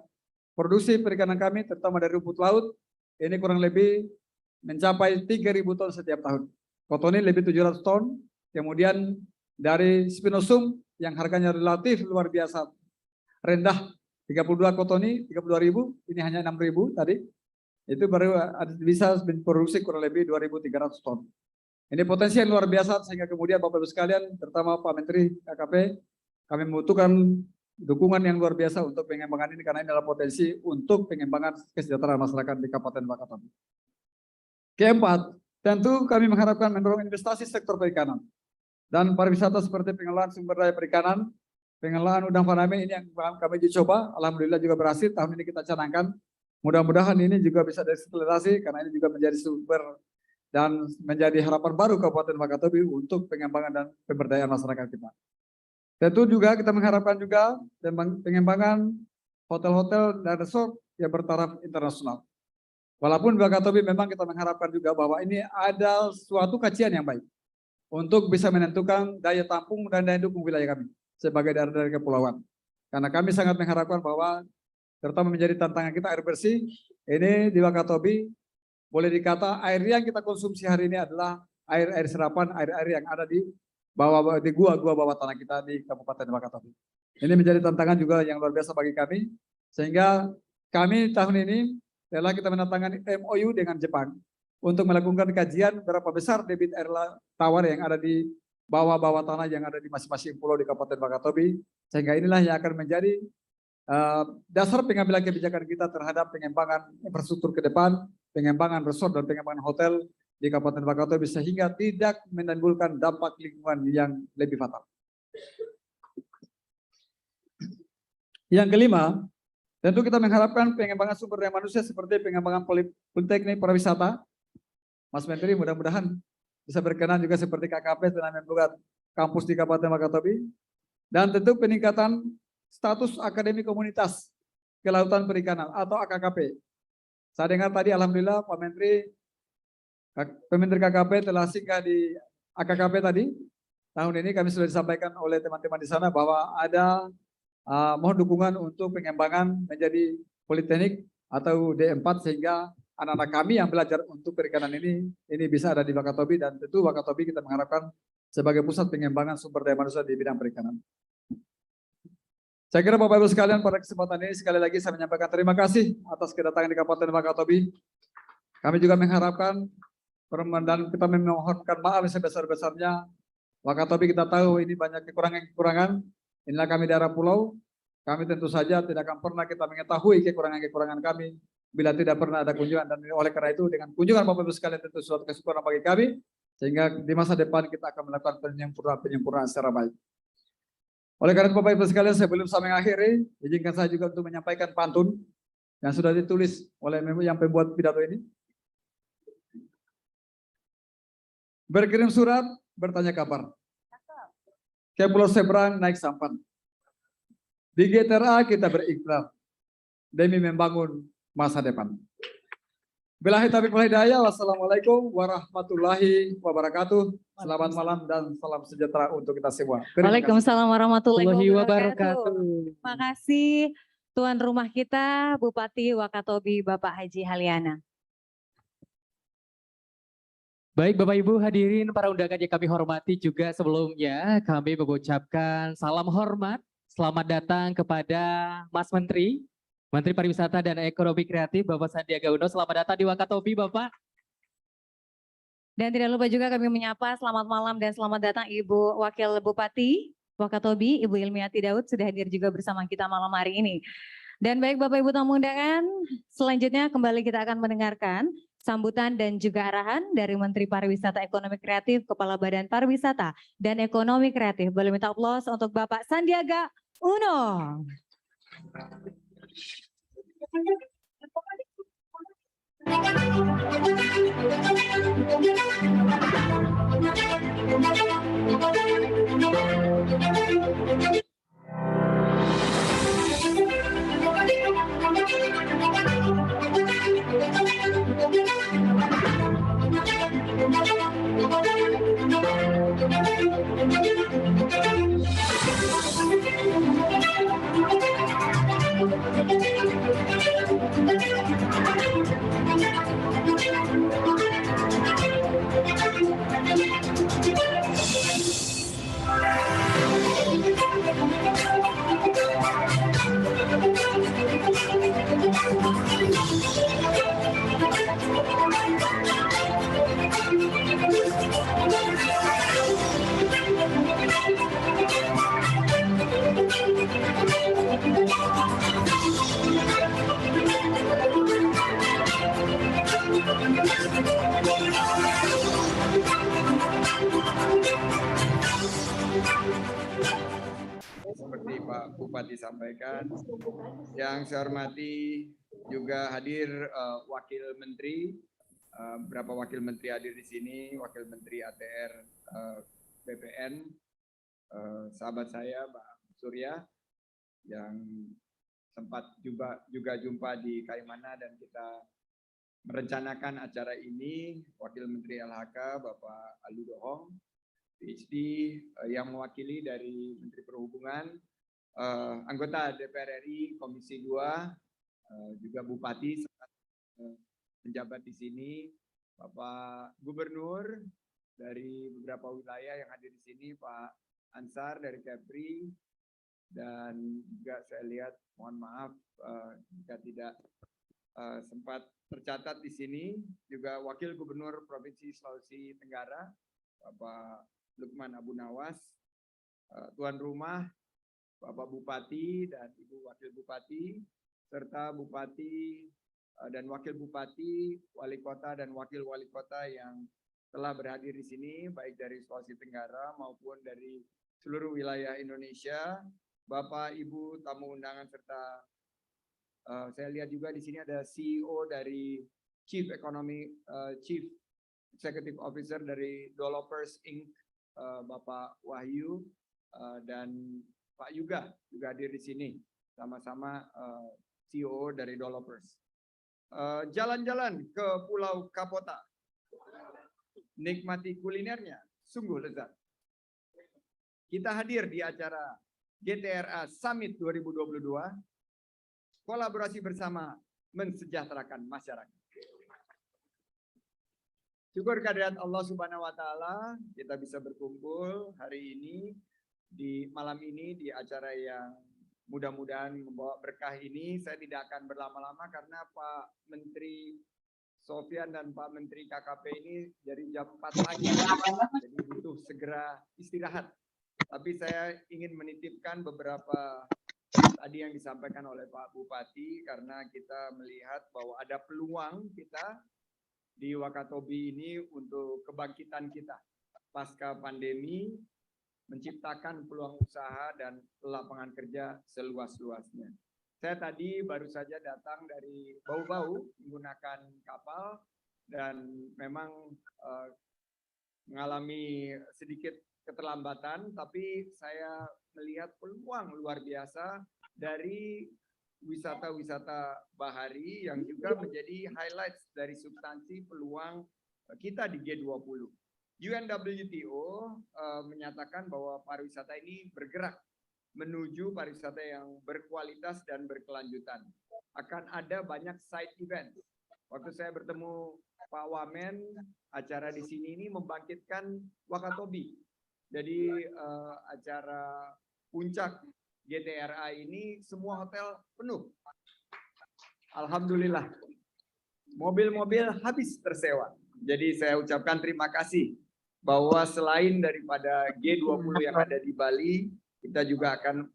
produksi perikanan kami terutama dari rumput laut ini kurang lebih mencapai 3.000 ton setiap tahun. Kotoni lebih 700 ton, kemudian dari spinosum yang harganya relatif luar biasa rendah 32 kotoni, 32.000, ini hanya 6.000 tadi. Itu baru bisa memproduksi kurang lebih 2.300 ton. Ini potensi yang luar biasa sehingga kemudian Bapak Ibu sekalian, terutama Pak Menteri KKP, kami membutuhkan dukungan yang luar biasa untuk pengembangan ini karena ini adalah potensi untuk pengembangan kesejahteraan masyarakat di Kabupaten Wakatobi. Keempat, tentu kami mengharapkan mendorong investasi sektor perikanan. Dan pariwisata seperti pengelolaan sumber daya perikanan, pengelolaan udang faname ini yang kami uji coba, alhamdulillah juga berhasil. Tahun ini kita canangkan. Mudah-mudahan ini juga bisa desentralisasi karena ini juga menjadi sumber dan menjadi harapan baru Kabupaten Wakatobi untuk pengembangan dan pemberdayaan masyarakat kita. Tentu juga kita mengharapkan juga pengembangan hotel-hotel dan resort yang bertaraf internasional. Walaupun Wakatobi memang kita mengharapkan juga bahwa ini ada suatu kajian yang baik untuk bisa menentukan daya tampung dan daya dukung wilayah kami sebagai daerah-daerah kepulauan. Karena kami sangat mengharapkan bahwa terutama menjadi tantangan kita air bersih, ini di Wakatobi boleh dikata air yang kita konsumsi hari ini adalah air serapan, air yang ada di bawah di gua-gua bawah tanah kita di Kabupaten Wakatobi. Ini menjadi tantangan juga yang luar biasa bagi kami, sehingga kami tahun ini telah kita menandatangani MOU dengan Jepang untuk melakukan kajian berapa besar debit air tawar yang ada di bawah-bawah tanah yang ada di masing-masing pulau di Kabupaten Wakatobi, sehingga inilah yang akan menjadi dasar pengambilan kebijakan kita terhadap pengembangan infrastruktur ke depan, pengembangan resort dan pengembangan hotel di Kabupaten Wakatobi sehingga tidak menimbulkan dampak lingkungan yang lebih fatal. Yang kelima, tentu kita mengharapkan pengembangan sumber daya manusia seperti pengembangan politeknik pariwisata. Mas Menteri mudah-mudahan bisa berkenan juga seperti KKP dalam membuat kampus di Kabupaten Wakatobi. Dan tentu peningkatan status akademi komunitas kelautan perikanan atau AKKP. Saya dengar tadi alhamdulillah Pak Menteri KKP telah singgah di AKKP tadi. Tahun ini kami sudah disampaikan oleh teman-teman di sana bahwa ada mohon dukungan untuk pengembangan menjadi politeknik atau D4 sehingga anak-anak kami yang belajar untuk perikanan ini bisa ada di Wakatobi dan tentu Wakatobi kita mengharapkan sebagai pusat pengembangan sumber daya manusia di bidang perikanan. Saya kira Bapak Ibu sekalian pada kesempatan ini sekali lagi saya menyampaikan terima kasih atas kedatangan di Kabupaten Wakatobi. Kami juga mengharapkan dan kita memohonkan maaf yang sebesar-besarnya. Wakatobi kita tahu ini banyak kekurangan-kekurangan. Inilah kami daerah pulau. Kami tentu saja tidak akan pernah kita mengetahui kekurangan-kekurangan kami bila tidak pernah ada kunjungan. Dan oleh karena itu dengan kunjungan Bapak Ibu sekalian tentu suatu kesyukuran bagi kami. Sehingga di masa depan kita akan melakukan penyempurnaan secara baik. Oleh karena itu Bapak Ibu sekalian sebelum saya mengakhiri, izinkan saya juga untuk menyampaikan pantun yang sudah ditulis oleh yang pembuat pidato ini. Berkirim surat, bertanya kabar. Ke pulau seberang naik sampan. Di GTRA kita berikrar demi membangun masa depan. Billahi taufiq wal hidayah. Wassalamualaikum warahmatullahi wabarakatuh. Selamat malam dan salam sejahtera untuk kita semua. Waalaikumsalam warahmatullahi wabarakatuh. Terima kasih tuan rumah kita Bupati Wakatobi Bapak Haji Haliana. Baik Bapak Ibu hadirin para undangan yang kami hormati juga sebelumnya kami mengucapkan salam hormat. Selamat datang kepada Mas Menteri Pariwisata dan Ekonomi Kreatif Bapak Sandiaga Uno. Selamat datang di Wakatobi Bapak. Dan tidak lupa juga kami menyapa selamat malam dan selamat datang Ibu Wakil Bupati Wakatobi, Ibu Ilmiati Daud sudah hadir juga bersama kita malam hari ini. Dan baik Bapak Ibu tamu undangan, selanjutnya kembali kita akan mendengarkan sambutan dan juga arahan dari Menteri Pariwisata Ekonomi Kreatif, Kepala Badan Pariwisata dan Ekonomi Kreatif. Boleh minta aplaus untuk Bapak Sandiaga Uno. disampaikan. Yang saya hormati juga hadir Wakil Menteri, beberapa Wakil Menteri hadir di sini, Wakil Menteri ATR BPN, sahabat saya Pak Surya yang sempat juga jumpa di Kaimana dan kita merencanakan acara ini, Wakil Menteri LHK Bapak Alu Dohong, PhD yang mewakili dari Menteri Perhubungan, anggota DPR RI Komisi 2, juga Bupati, penjabat di sini, Bapak Gubernur dari beberapa wilayah yang hadir di sini, Pak Ansar dari Kepri, dan juga saya lihat, mohon maaf jika tidak sempat tercatat di sini, juga Wakil Gubernur Provinsi Sulawesi Tenggara, Bapak Lukman Abu Nawas, tuan rumah, Bapak Bupati dan Ibu Wakil Bupati, serta Bupati dan Wakil Bupati, Wali Kota dan Wakil Wali Kota yang telah berhadir di sini, baik dari Sulawesi Tenggara maupun dari seluruh wilayah Indonesia, Bapak, Ibu, tamu undangan, serta saya lihat juga di sini ada CEO dari Chief Executive Officer dari Developers Inc. Bapak Wahyu dan Pak Yuga juga hadir di sini, sama-sama CEO dari Developers. Jalan-jalan ke Pulau Kapota, nikmati kulinernya, sungguh lezat. Kita hadir di acara GTRA Summit 2022, kolaborasi bersama mensejahterakan masyarakat. Syukur kehadirat Allah Subhanahu wa Ta'ala, kita bisa berkumpul hari ini, di malam ini, di acara yang mudah-mudahan membawa berkah ini. Saya tidak akan berlama-lama karena Pak Menteri Sofyan dan Pak Menteri KKP ini dari jam 4 pagi, jadi butuh segera istirahat. Tapi saya ingin menitipkan beberapa tadi yang disampaikan oleh Pak Bupati, karena kita melihat bahwa ada peluang kita di Wakatobi ini untuk kebangkitan kita pasca pandemi, menciptakan peluang usaha dan lapangan kerja seluas-luasnya. Saya tadi baru saja datang dari Bau-Bau menggunakan kapal dan memang mengalami sedikit keterlambatan, tapi saya melihat peluang luar biasa dari wisata-wisata bahari yang juga menjadi highlights dari substansi peluang kita di G20. UNWTO menyatakan bahwa pariwisata ini bergerak menuju pariwisata yang berkualitas dan berkelanjutan. Akan ada banyak side event. Waktu saya bertemu Pak Wamen, acara di sini ini membangkitkan Wakatobi. Jadi acara puncak GTRA ini semua hotel penuh. Alhamdulillah. Mobil-mobil habis tersewa. Jadi saya ucapkan terima kasih bahwa selain daripada G20 yang ada di Bali, kita juga akan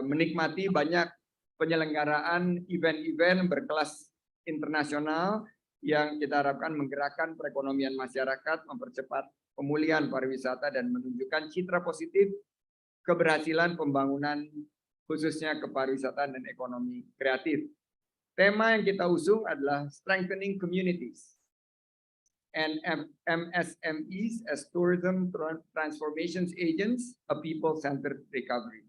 menikmati banyak penyelenggaraan event-event berkelas internasional yang kita harapkan menggerakkan perekonomian masyarakat, mempercepat pemulihan pariwisata dan menunjukkan citra positif keberhasilan pembangunan khususnya kepariwisataan dan ekonomi kreatif. Tema yang kita usung adalah Strengthening Communities and MSMEs as Tourism Transformations Agents, a People-Centered Recovery.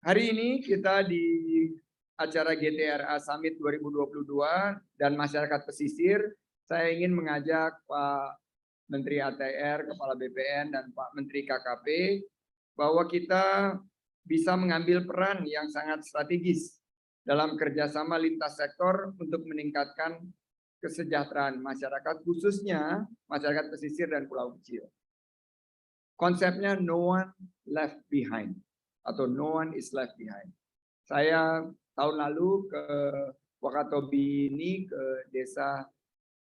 Hari ini kita di acara GTRA Summit 2022 dan masyarakat pesisir, saya ingin mengajak Pak Menteri ATR, Kepala BPN, dan Pak Menteri KKP bahwa kita bisa mengambil peran yang sangat strategis dalam kerjasama lintas sektor untuk meningkatkan kesejahteraan masyarakat, khususnya masyarakat pesisir dan pulau kecil. Konsepnya no one left behind atau no one is left behind. Saya tahun lalu ke Wakatobi ini, ke desa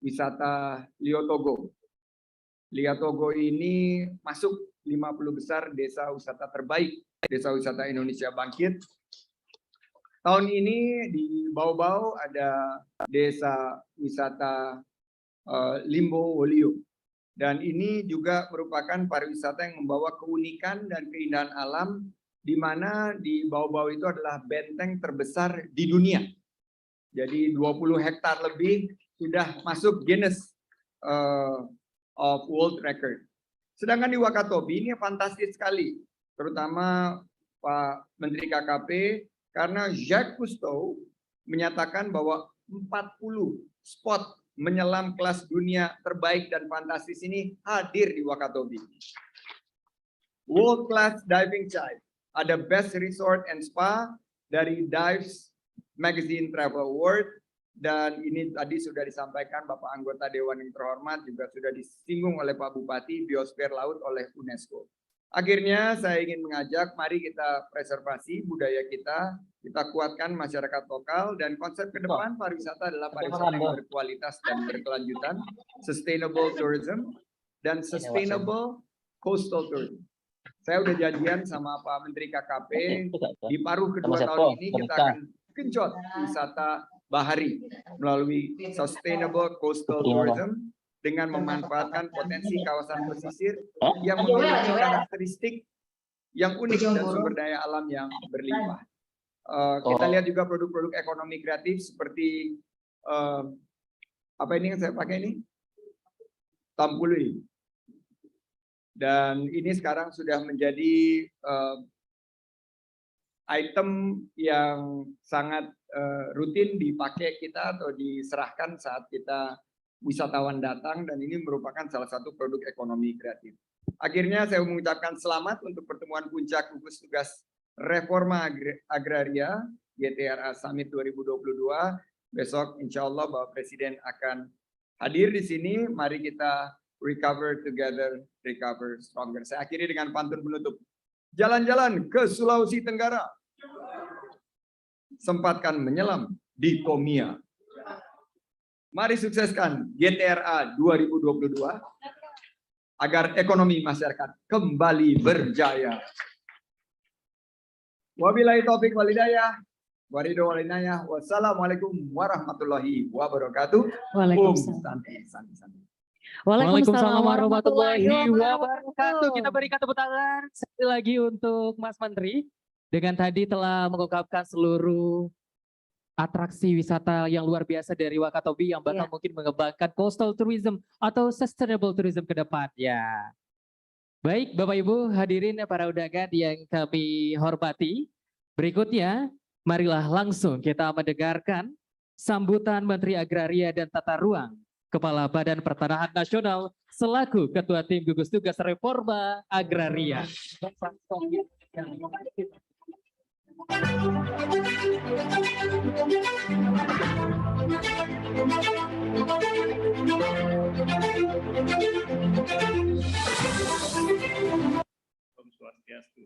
wisata Liotogo. Liotogo ini masuk 50 besar desa wisata terbaik, desa wisata Indonesia Bangkit. Tahun ini di Bau-Bau ada desa wisata Limbo Wolio. Dan ini juga merupakan pariwisata yang membawa keunikan dan keindahan alam di mana di bawah-bawah itu adalah benteng terbesar di dunia. Jadi 20 hektar lebih sudah masuk Guinness of World Record. Sedangkan di Wakatobi ini fantastis sekali, terutama Pak Menteri KKP, karena Jacques Cousteau menyatakan bahwa 40 spot menyelam kelas dunia terbaik dan fantastis ini hadir di Wakatobi. World Class Diving Site, ada Best Resort and Spa dari Dives Magazine Travel Award, dan ini tadi sudah disampaikan Bapak anggota Dewan yang terhormat, juga sudah disinggung oleh Pak Bupati, biosfer laut oleh UNESCO. Akhirnya saya ingin mengajak, mari kita preservasi budaya kita kuatkan masyarakat lokal, dan konsep ke depan pariwisata adalah pariwisata yang berkualitas dan berkelanjutan, sustainable tourism, dan sustainable coastal tourism. Saya udah janjian sama Pak Menteri KKP, di paruh kedua tahun ini kita akan genjot wisata bahari melalui sustainable coastal tourism dengan memanfaatkan potensi kawasan pesisir yang memiliki karakteristik yang unik dan sumber daya alam yang berlimpah. Kita lihat juga produk-produk ekonomi kreatif seperti apa ini yang saya pakai ini? Tampului. Dan ini sekarang sudah menjadi item yang sangat rutin dipakai kita atau diserahkan saat kita wisatawan datang, dan ini merupakan salah satu produk ekonomi kreatif. Akhirnya saya mengucapkan selamat untuk pertemuan puncak gugus tugas Reforma Agraria GTRA Summit 2022. Besok insya Allah Bapak Presiden akan hadir di sini. Mari kita recover together, recover stronger. Saya akhiri dengan pantun penutup. Jalan-jalan ke Sulawesi Tenggara, sempatkan menyelam di Tomia. Mari sukseskan GTRA 2022 agar ekonomi masyarakat kembali berjaya. Wabillahi taufik wal hidayah. Wassalamualaikum warahmatullahi wabarakatuh. Waalaikumsalam. Waalaikumsalam warahmatullahi wabarakatuh. Kita berikan tepuk tangan sekali lagi untuk Mas Menteri. Dengan tadi telah mengungkapkan seluruh atraksi wisata yang luar biasa dari Wakatobi yang bakal mungkin mengembangkan coastal tourism atau sustainable tourism ke depan. Ya. Baik Bapak Ibu hadirin para undangan yang kami hormati. Berikutnya marilah langsung kita mendengarkan sambutan Menteri Agraria dan Tata Ruang, Kepala Badan Pertanahan Nasional selaku Ketua Tim Gugus Tugas Reforma Agraria. Om Swastiastu.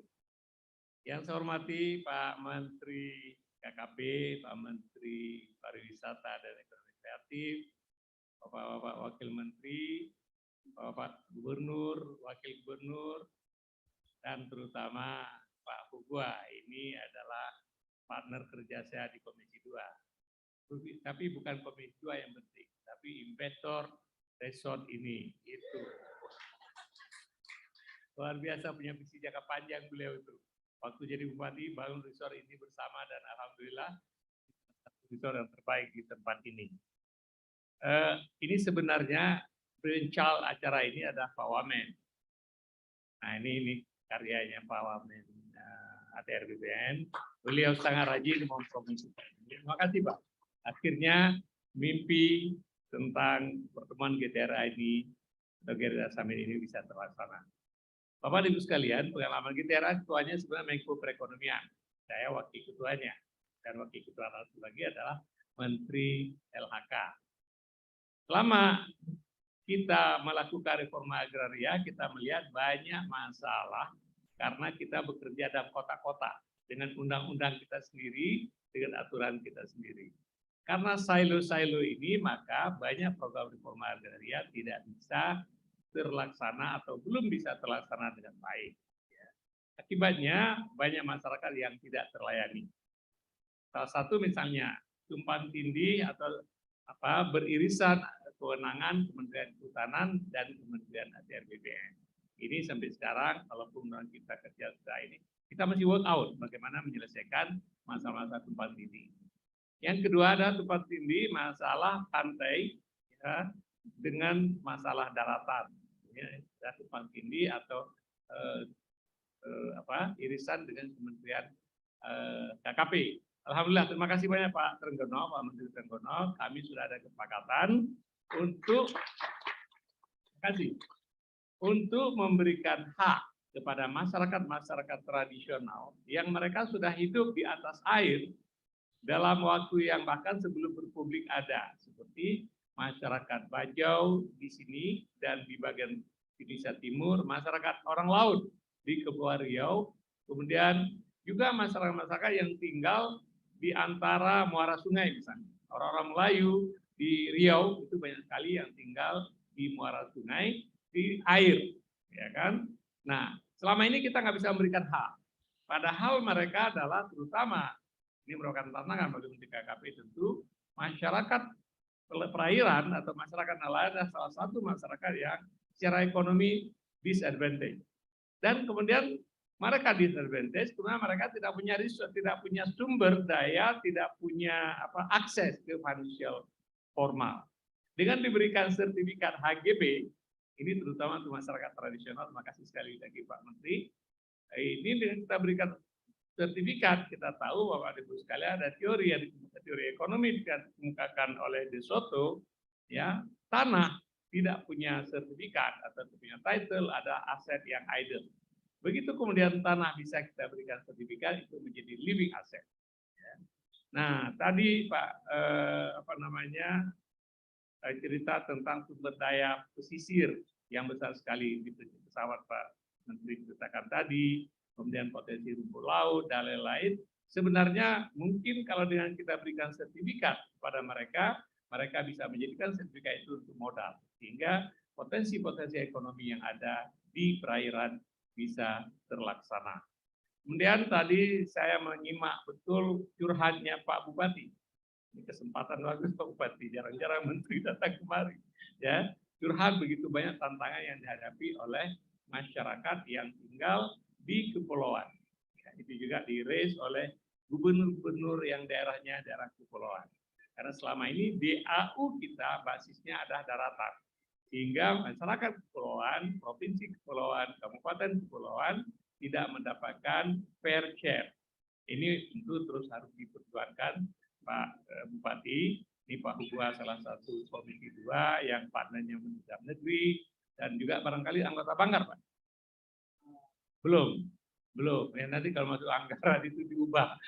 Yang saya hormati Pak Menteri KKP, Pak Menteri Pariwisata dan Ekonomi Kreatif, Bapak-Bapak Wakil Menteri, Bapak Gubernur, Wakil Gubernur, dan terutama Pak Hugua. Ini adalah partner kerja saya di Komisi 2. Tapi bukan Komisi 2 yang penting, tapi investor resort ini. Itu luar biasa, punya visi jangka panjang beliau itu. Waktu jadi bupati bangun resort ini bersama, dan alhamdulillah resort yang terbaik di tempat ini. Ini sebenarnya perencal acara ini adalah Pak Wamen. Nah ini karyanya Pak Wamen ATR BPN. Beliau sangat rajin mempromosikan. Terima kasih Pak. Akhirnya mimpi tentang pertemuan GTRA ini atau GTRA Summit ini bisa terlaksana. Bapak Ibu sekalian, pengalaman GTRA ketuanya sebenarnya Menko Perekonomian. Saya wakil ketuanya, dan wakil ketua satu lagi adalah Menteri LHK. Selama kita melakukan reforma agraria, kita melihat banyak masalah karena kita bekerja dalam kota-kota dengan undang-undang kita sendiri, dengan aturan kita sendiri. Karena silo-silo ini, maka banyak program reforma agraria tidak bisa terlaksana atau belum bisa terlaksana dengan baik. Akibatnya banyak masyarakat yang tidak terlayani. Salah satu misalnya tumpang tindih atau beririsan kewenangan Kementerian Kehutanan dan Kementerian ATR BPN. Ini sampai sekarang, walaupun kita kerja sudah ini, kita masih work out bagaimana menyelesaikan masalah-masalah tumpang tindih. Yang kedua adalah tumpang tindih masalah pantai ya, dengan masalah daratan. Ya, tumpang tindih atau irisan dengan Kementerian KKP. Alhamdulillah, terima kasih banyak Pak Trenggono, Pak Menteri Trenggono. Kami sudah ada kesepakatan untuk memberikan hak kepada masyarakat tradisional yang mereka sudah hidup di atas air dalam waktu yang bahkan sebelum berpublik ada, seperti masyarakat Bajau di sini dan di bagian Indonesia Timur, masyarakat orang laut di Kepulauan Riau, kemudian juga masyarakat yang tinggal di antara muara sungai misalnya. Orang-orang Melayu di Riau itu banyak sekali yang tinggal di muara sungai, di air, ya kan? Nah, selama ini kita nggak bisa memberikan hak. Padahal mereka adalah terutama, ini merupakan tantangan bagi Menteri KKP tentu, masyarakat perairan atau masyarakat nelayan adalah salah satu masyarakat yang secara ekonomi disadvantage. Dan kemudian mereka disadvantage karena mereka tidak punya resource, tidak punya sumber daya, tidak punya akses ke financial formal. Dengan diberikan sertifikat HGB, ini terutama untuk masyarakat tradisional, terima kasih sekali lagi Pak Menteri. Ini dengan kita berikan sertifikat, kita tahu Bapak Ibu sekalian ada teori ekonomi dikemukakan oleh De Soto, ya tanah tidak punya sertifikat atau punya title, ada aset yang idle. Begitu kemudian tanah bisa kita berikan sertifikat, itu menjadi living asset. Nah, tadi Pak cerita tentang sumber daya pesisir yang besar sekali di pesawat Pak Menteri ceritakan tadi, kemudian potensi rumput laut dan lain-lain. Sebenarnya mungkin kalau dengan kita berikan sertifikat kepada mereka, mereka bisa menjadikan sertifikat itu untuk modal, sehingga potensi-potensi ekonomi yang ada di perairan bisa terlaksana. Kemudian tadi saya menyimak betul curhatnya Pak Bupati. Ini kesempatan bagus Pak Bupati, jarang-jarang Menteri datang kemari. Ya, curhat begitu banyak tantangan yang dihadapi oleh masyarakat yang tinggal di kepulauan. Ya, itu juga di-raise oleh gubernur-gubernur yang daerahnya daerah kepulauan. Karena selama ini DAU kita basisnya adalah daratan. Sehingga masyarakat kepulauan, provinsi kepulauan, kabupaten kepulauan tidak mendapatkan fair share. Ini tentu terus harus diperjuangkan Pak Bupati. Ini Pak Hugua salah satu komisi 2 yang partnernya Menteri Dalam Negeri dan juga barangkali anggota Banggar, Pak. Belum. Ya, nanti kalau masuk anggaran itu diubah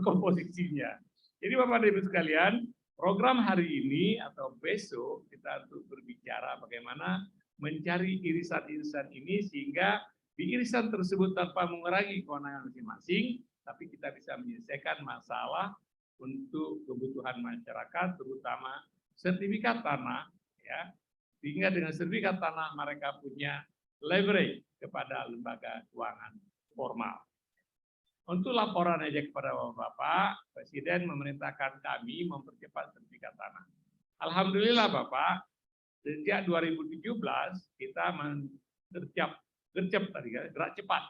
komposisinya. Jadi Bapak dan Ibu sekalian, program hari ini atau besok kita untuk berbicara bagaimana mencari irisan-irisan ini sehingga di irisan tersebut tanpa mengurangi kewenangan masing-masing, tapi kita bisa menyelesaikan masalah untuk kebutuhan masyarakat, terutama sertifikat tanah, ya, sehingga dengan sertifikat tanah mereka punya leverage kepada lembaga keuangan formal. Untuk laporan aja kepada Bapak, Presiden memerintahkan kami mempercepat sertifikat tanah. Alhamdulillah Bapak, sejak 2017 kita gerak cepat.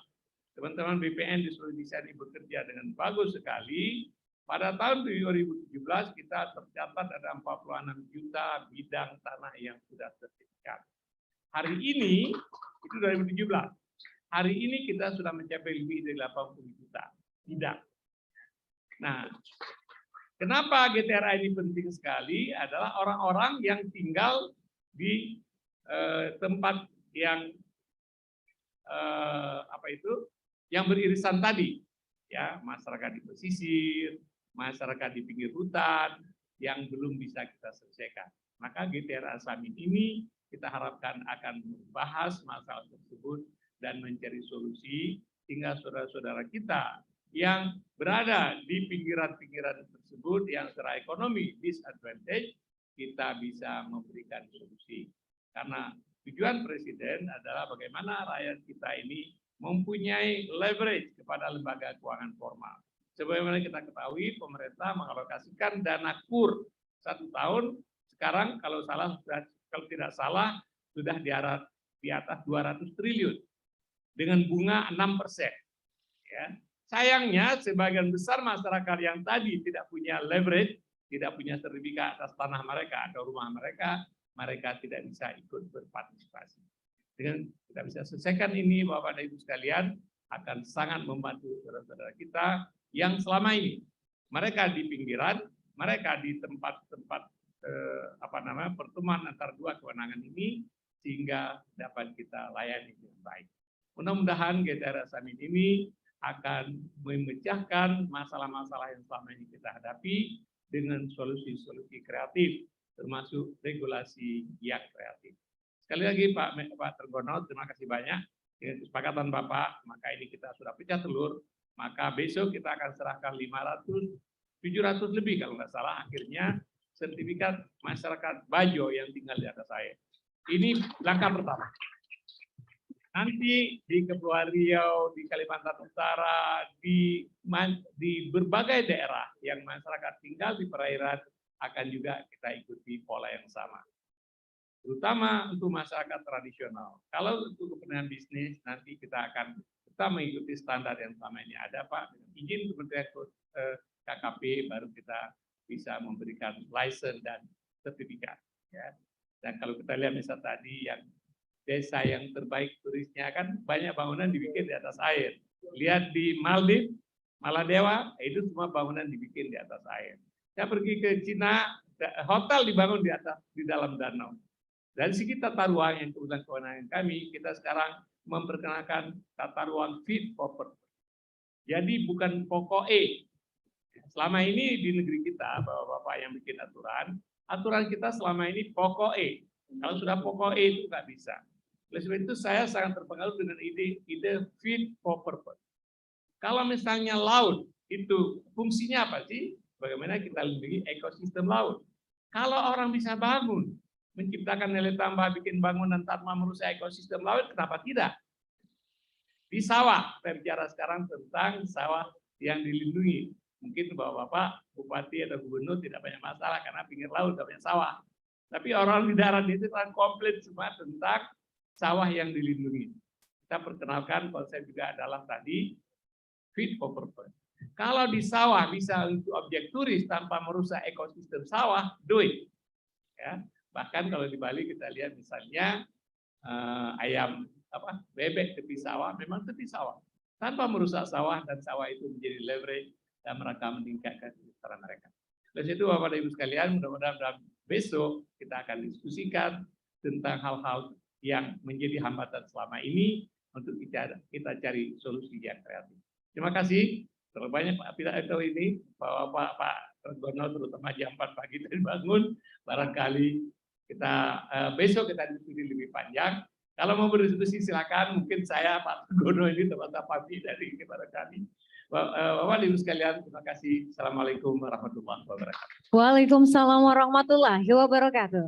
Teman-teman BPN di seluruh Indonesia ini bekerja dengan bagus sekali. Pada tahun 2017 kita tercatat ada 46 juta bidang tanah yang sudah sertifikat. Hari ini, itu 2017. Hari ini kita sudah mencapai lebih dari 80 juta. Tidak. Nah, kenapa GTRA ini penting sekali adalah orang-orang yang tinggal di tempat yang yang beririsan tadi, ya, masyarakat di pesisir, masyarakat di pinggir hutan yang belum bisa kita selesaikan. Maka GTRA Summit ini kita harapkan akan membahas masalah tersebut dan mencari solusi sehingga saudara-saudara kita yang berada di pinggiran-pinggiran tersebut yang secara ekonomi disadvantage, kita bisa memberikan solusi. Karena tujuan Presiden adalah bagaimana rakyat kita ini mempunyai leverage kepada lembaga keuangan formal. Sebagaimana kita ketahui, pemerintah mengalokasikan dana KUR 1 tahun, sekarang kalau tidak salah sudah di atas 200 triliun dengan bunga 6%. Ya. Sayangnya sebagian besar masyarakat yang tadi tidak punya leverage, tidak punya sertifikat atas tanah mereka atau rumah mereka, mereka tidak bisa ikut berpartisipasi. Dengan kita bisa selesaikan ini, Bapak dan Ibu sekalian, akan sangat membantu saudara-saudara kita yang selama ini mereka di pinggiran, mereka di tempat-tempat pertemuan antara dua kewenangan ini, sehingga dapat kita layani dengan baik. Mudah-mudahan GTR Summit ini akan memecahkan masalah-masalah yang selama ini kita hadapi dengan solusi-solusi kreatif, termasuk regulasi yang kreatif. Sekali lagi Pak Trenggono, terima kasih banyak. Dengan kesepakatan Bapak, maka ini kita sudah pecah telur, maka besok kita akan serahkan 700 lebih kalau nggak salah, akhirnya sertifikat masyarakat Bajo yang tinggal di atas air. Ini langkah pertama. Nanti di Kepulauan Riau, di Kalimantan Utara, di berbagai daerah yang masyarakat tinggal di perairan akan juga kita ikuti pola yang sama. Terutama untuk masyarakat tradisional. Kalau untuk kepentingan bisnis, nanti kita akan tetap mengikuti standar yang selama ini ada, Pak. Dengan izin Kementerian KKP, baru kita bisa memberikan license dan sertifikat. Ya. Dan kalau kita lihat misal tadi yang desa yang terbaik turisnya kan banyak bangunan dibikin di atas air. Lihat di Maldives, Maladewa, itu semua bangunan dibikin di atas air. Saya pergi ke Cina, hotel dibangun di dalam danau. Dari segi tata ruang yang kebetulan kewenangan kami, kita sekarang memperkenalkan tata ruang fit for purpose. Jadi bukan pokok E. Selama ini di negeri kita, Bapak-Bapak yang bikin aturan kita selama ini pokok E. Kalau sudah pokok E itu nggak bisa. Oleh sebab itu saya sangat terpengaruh dengan ide fit for purpose. Kalau misalnya laut itu fungsinya apa sih? Bagaimana kita lindungi ekosistem laut? Kalau orang bisa bangun, menciptakan nilai tambah, bikin bangunan tanpa merusak ekosistem laut, kenapa tidak? Di sawah, saya bicara sekarang tentang sawah yang dilindungi. Mungkin Bapak-Bapak, Bupati atau Gubernur tidak banyak masalah karena pinggir laut tidak banyak sawah. Tapi orang di darat itu kan komplit semua tentang sawah yang dilindungi. Kita perkenalkan konsep juga adalah tadi fit for purpose. Kalau di sawah bisa untuk objek turis tanpa merusak ekosistem sawah, do it. Ya. Bahkan kalau di Bali kita lihat misalnya ayam bebek tepi sawah, memang tepi sawah. Tanpa merusak sawah dan sawah itu menjadi leverage dan mereka meningkatkan kesejahteraan mereka. Dari situ Bapak dan Ibu sekalian, mudah-mudahan besok kita akan diskusikan tentang hal-hal yang menjadi hambatan selama ini untuk kita cari solusi yang kreatif. Terima kasih. Terlalu banyak Pak pidato ini, Pak Trenggono terutama jam 4 pagi tadi bangun, barangkali kita besok kita diskusi lebih panjang. Kalau mau berdiskusi silakan, mungkin saya Pak Trenggono ini teman-teman pagi dari kepada kami. Bapak Ibu sekalian, terima kasih. Assalamualaikum warahmatullahi wabarakatuh. Waalaikumsalam warahmatullahi wabarakatuh.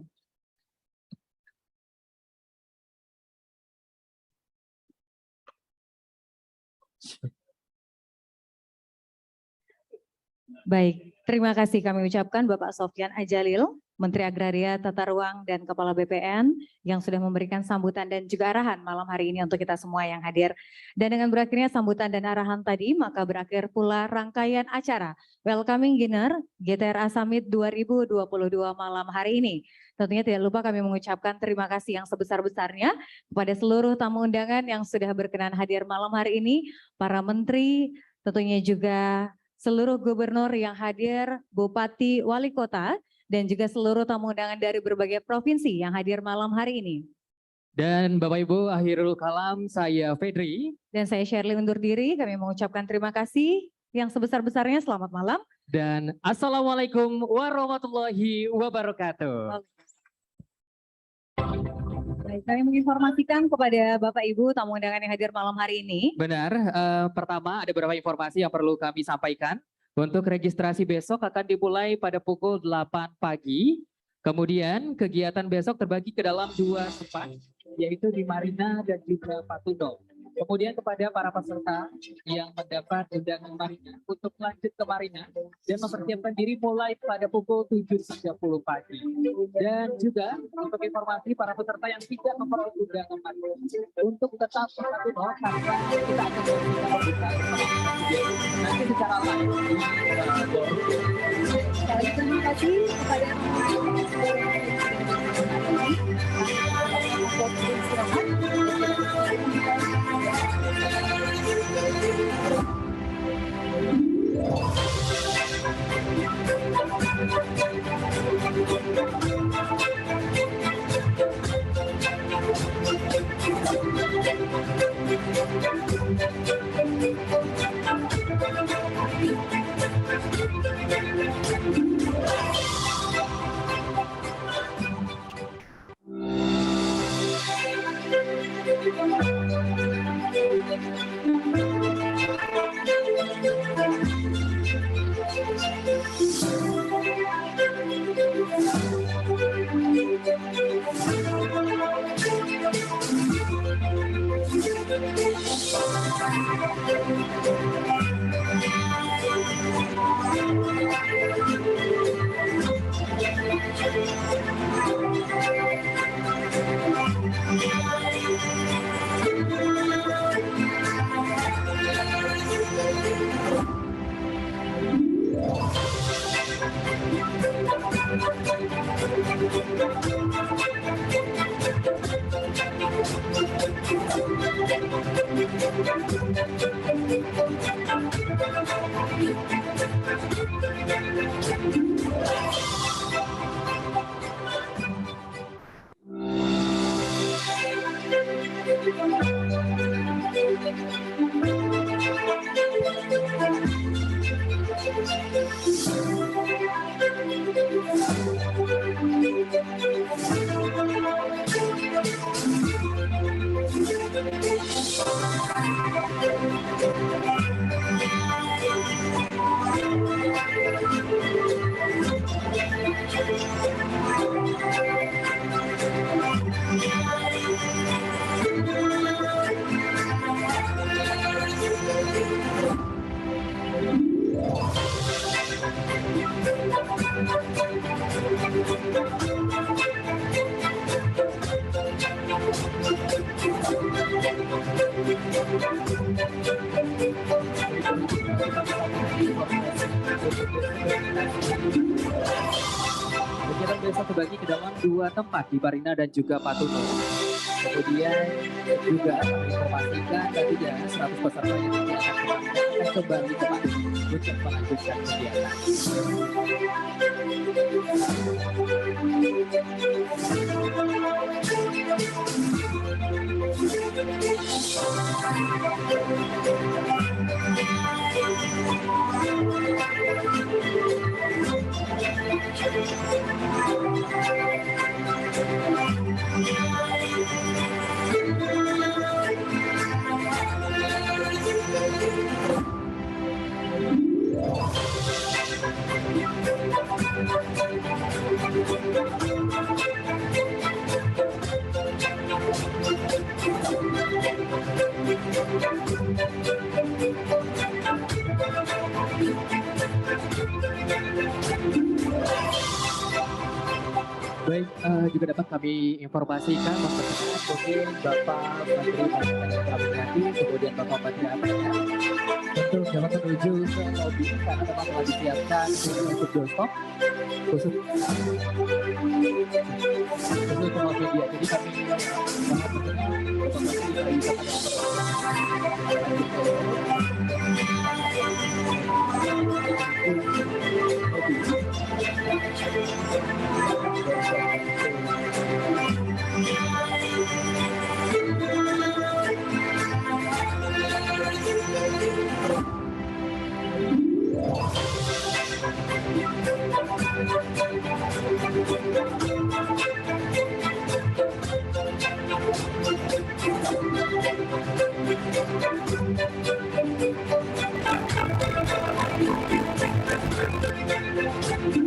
Baik, terima kasih kami ucapkan Bapak Sofyan Ajalil, Menteri Agraria, Tata Ruang, dan Kepala BPN yang sudah memberikan sambutan dan juga arahan malam hari ini untuk kita semua yang hadir. Dan dengan berakhirnya sambutan dan arahan tadi, maka berakhir pula rangkaian acara Welcoming Dinner GTRA Summit 2022 malam hari ini. Tentunya tidak lupa kami mengucapkan terima kasih yang sebesar-besarnya kepada seluruh tamu undangan yang sudah berkenan hadir malam hari ini, para menteri, tentunya juga seluruh gubernur yang hadir, bupati, wali kota, dan juga seluruh tamu undangan dari berbagai provinsi yang hadir malam hari ini. Dan Bapak Ibu, akhirul kalam, saya Fedri. Dan saya Shirley undur diri, kami mengucapkan terima kasih yang sebesar-besarnya, selamat malam. Dan Assalamualaikum warahmatullahi wabarakatuh. Baik, kami menginformasikan kepada Bapak Ibu tamu undangan yang hadir malam hari ini. Benar, pertama ada beberapa informasi yang perlu kami sampaikan. Untuk registrasi besok akan dimulai pada pukul 8 pagi. Kemudian kegiatan besok terbagi ke dalam 2 tempat, yaitu di Marina dan juga Patuno. Kemudian kepada para peserta yang mendapat undangan Marina untuk lanjut ke Marina dan mempersiapkan diri mulai pada pukul 7.30 pagi. Dan juga untuk informasi para peserta yang tidak memperoleh undangan Marina untuk tetap satu bahwa karena kita akan membuka nanti secara live di Terima kasih kepada kegiatan besok terbagi ke dalam 2 tempat di Marina dan juga Patuno. Kemudian juga kami informasikan nantinya 100 peserta yang nanti akan kembali ke Marina untuk melanjutkan kegiatan. Baik, juga dapat kami informasikan mungkin Bapak Menteri Koordinasi, kemudian Bapak Menteri Agama untuk dapat menuju ke lobi karena memang telah disiapkan untuk doorstop khusus untuk media. Jadi kami sangat berterima kasih Thank you.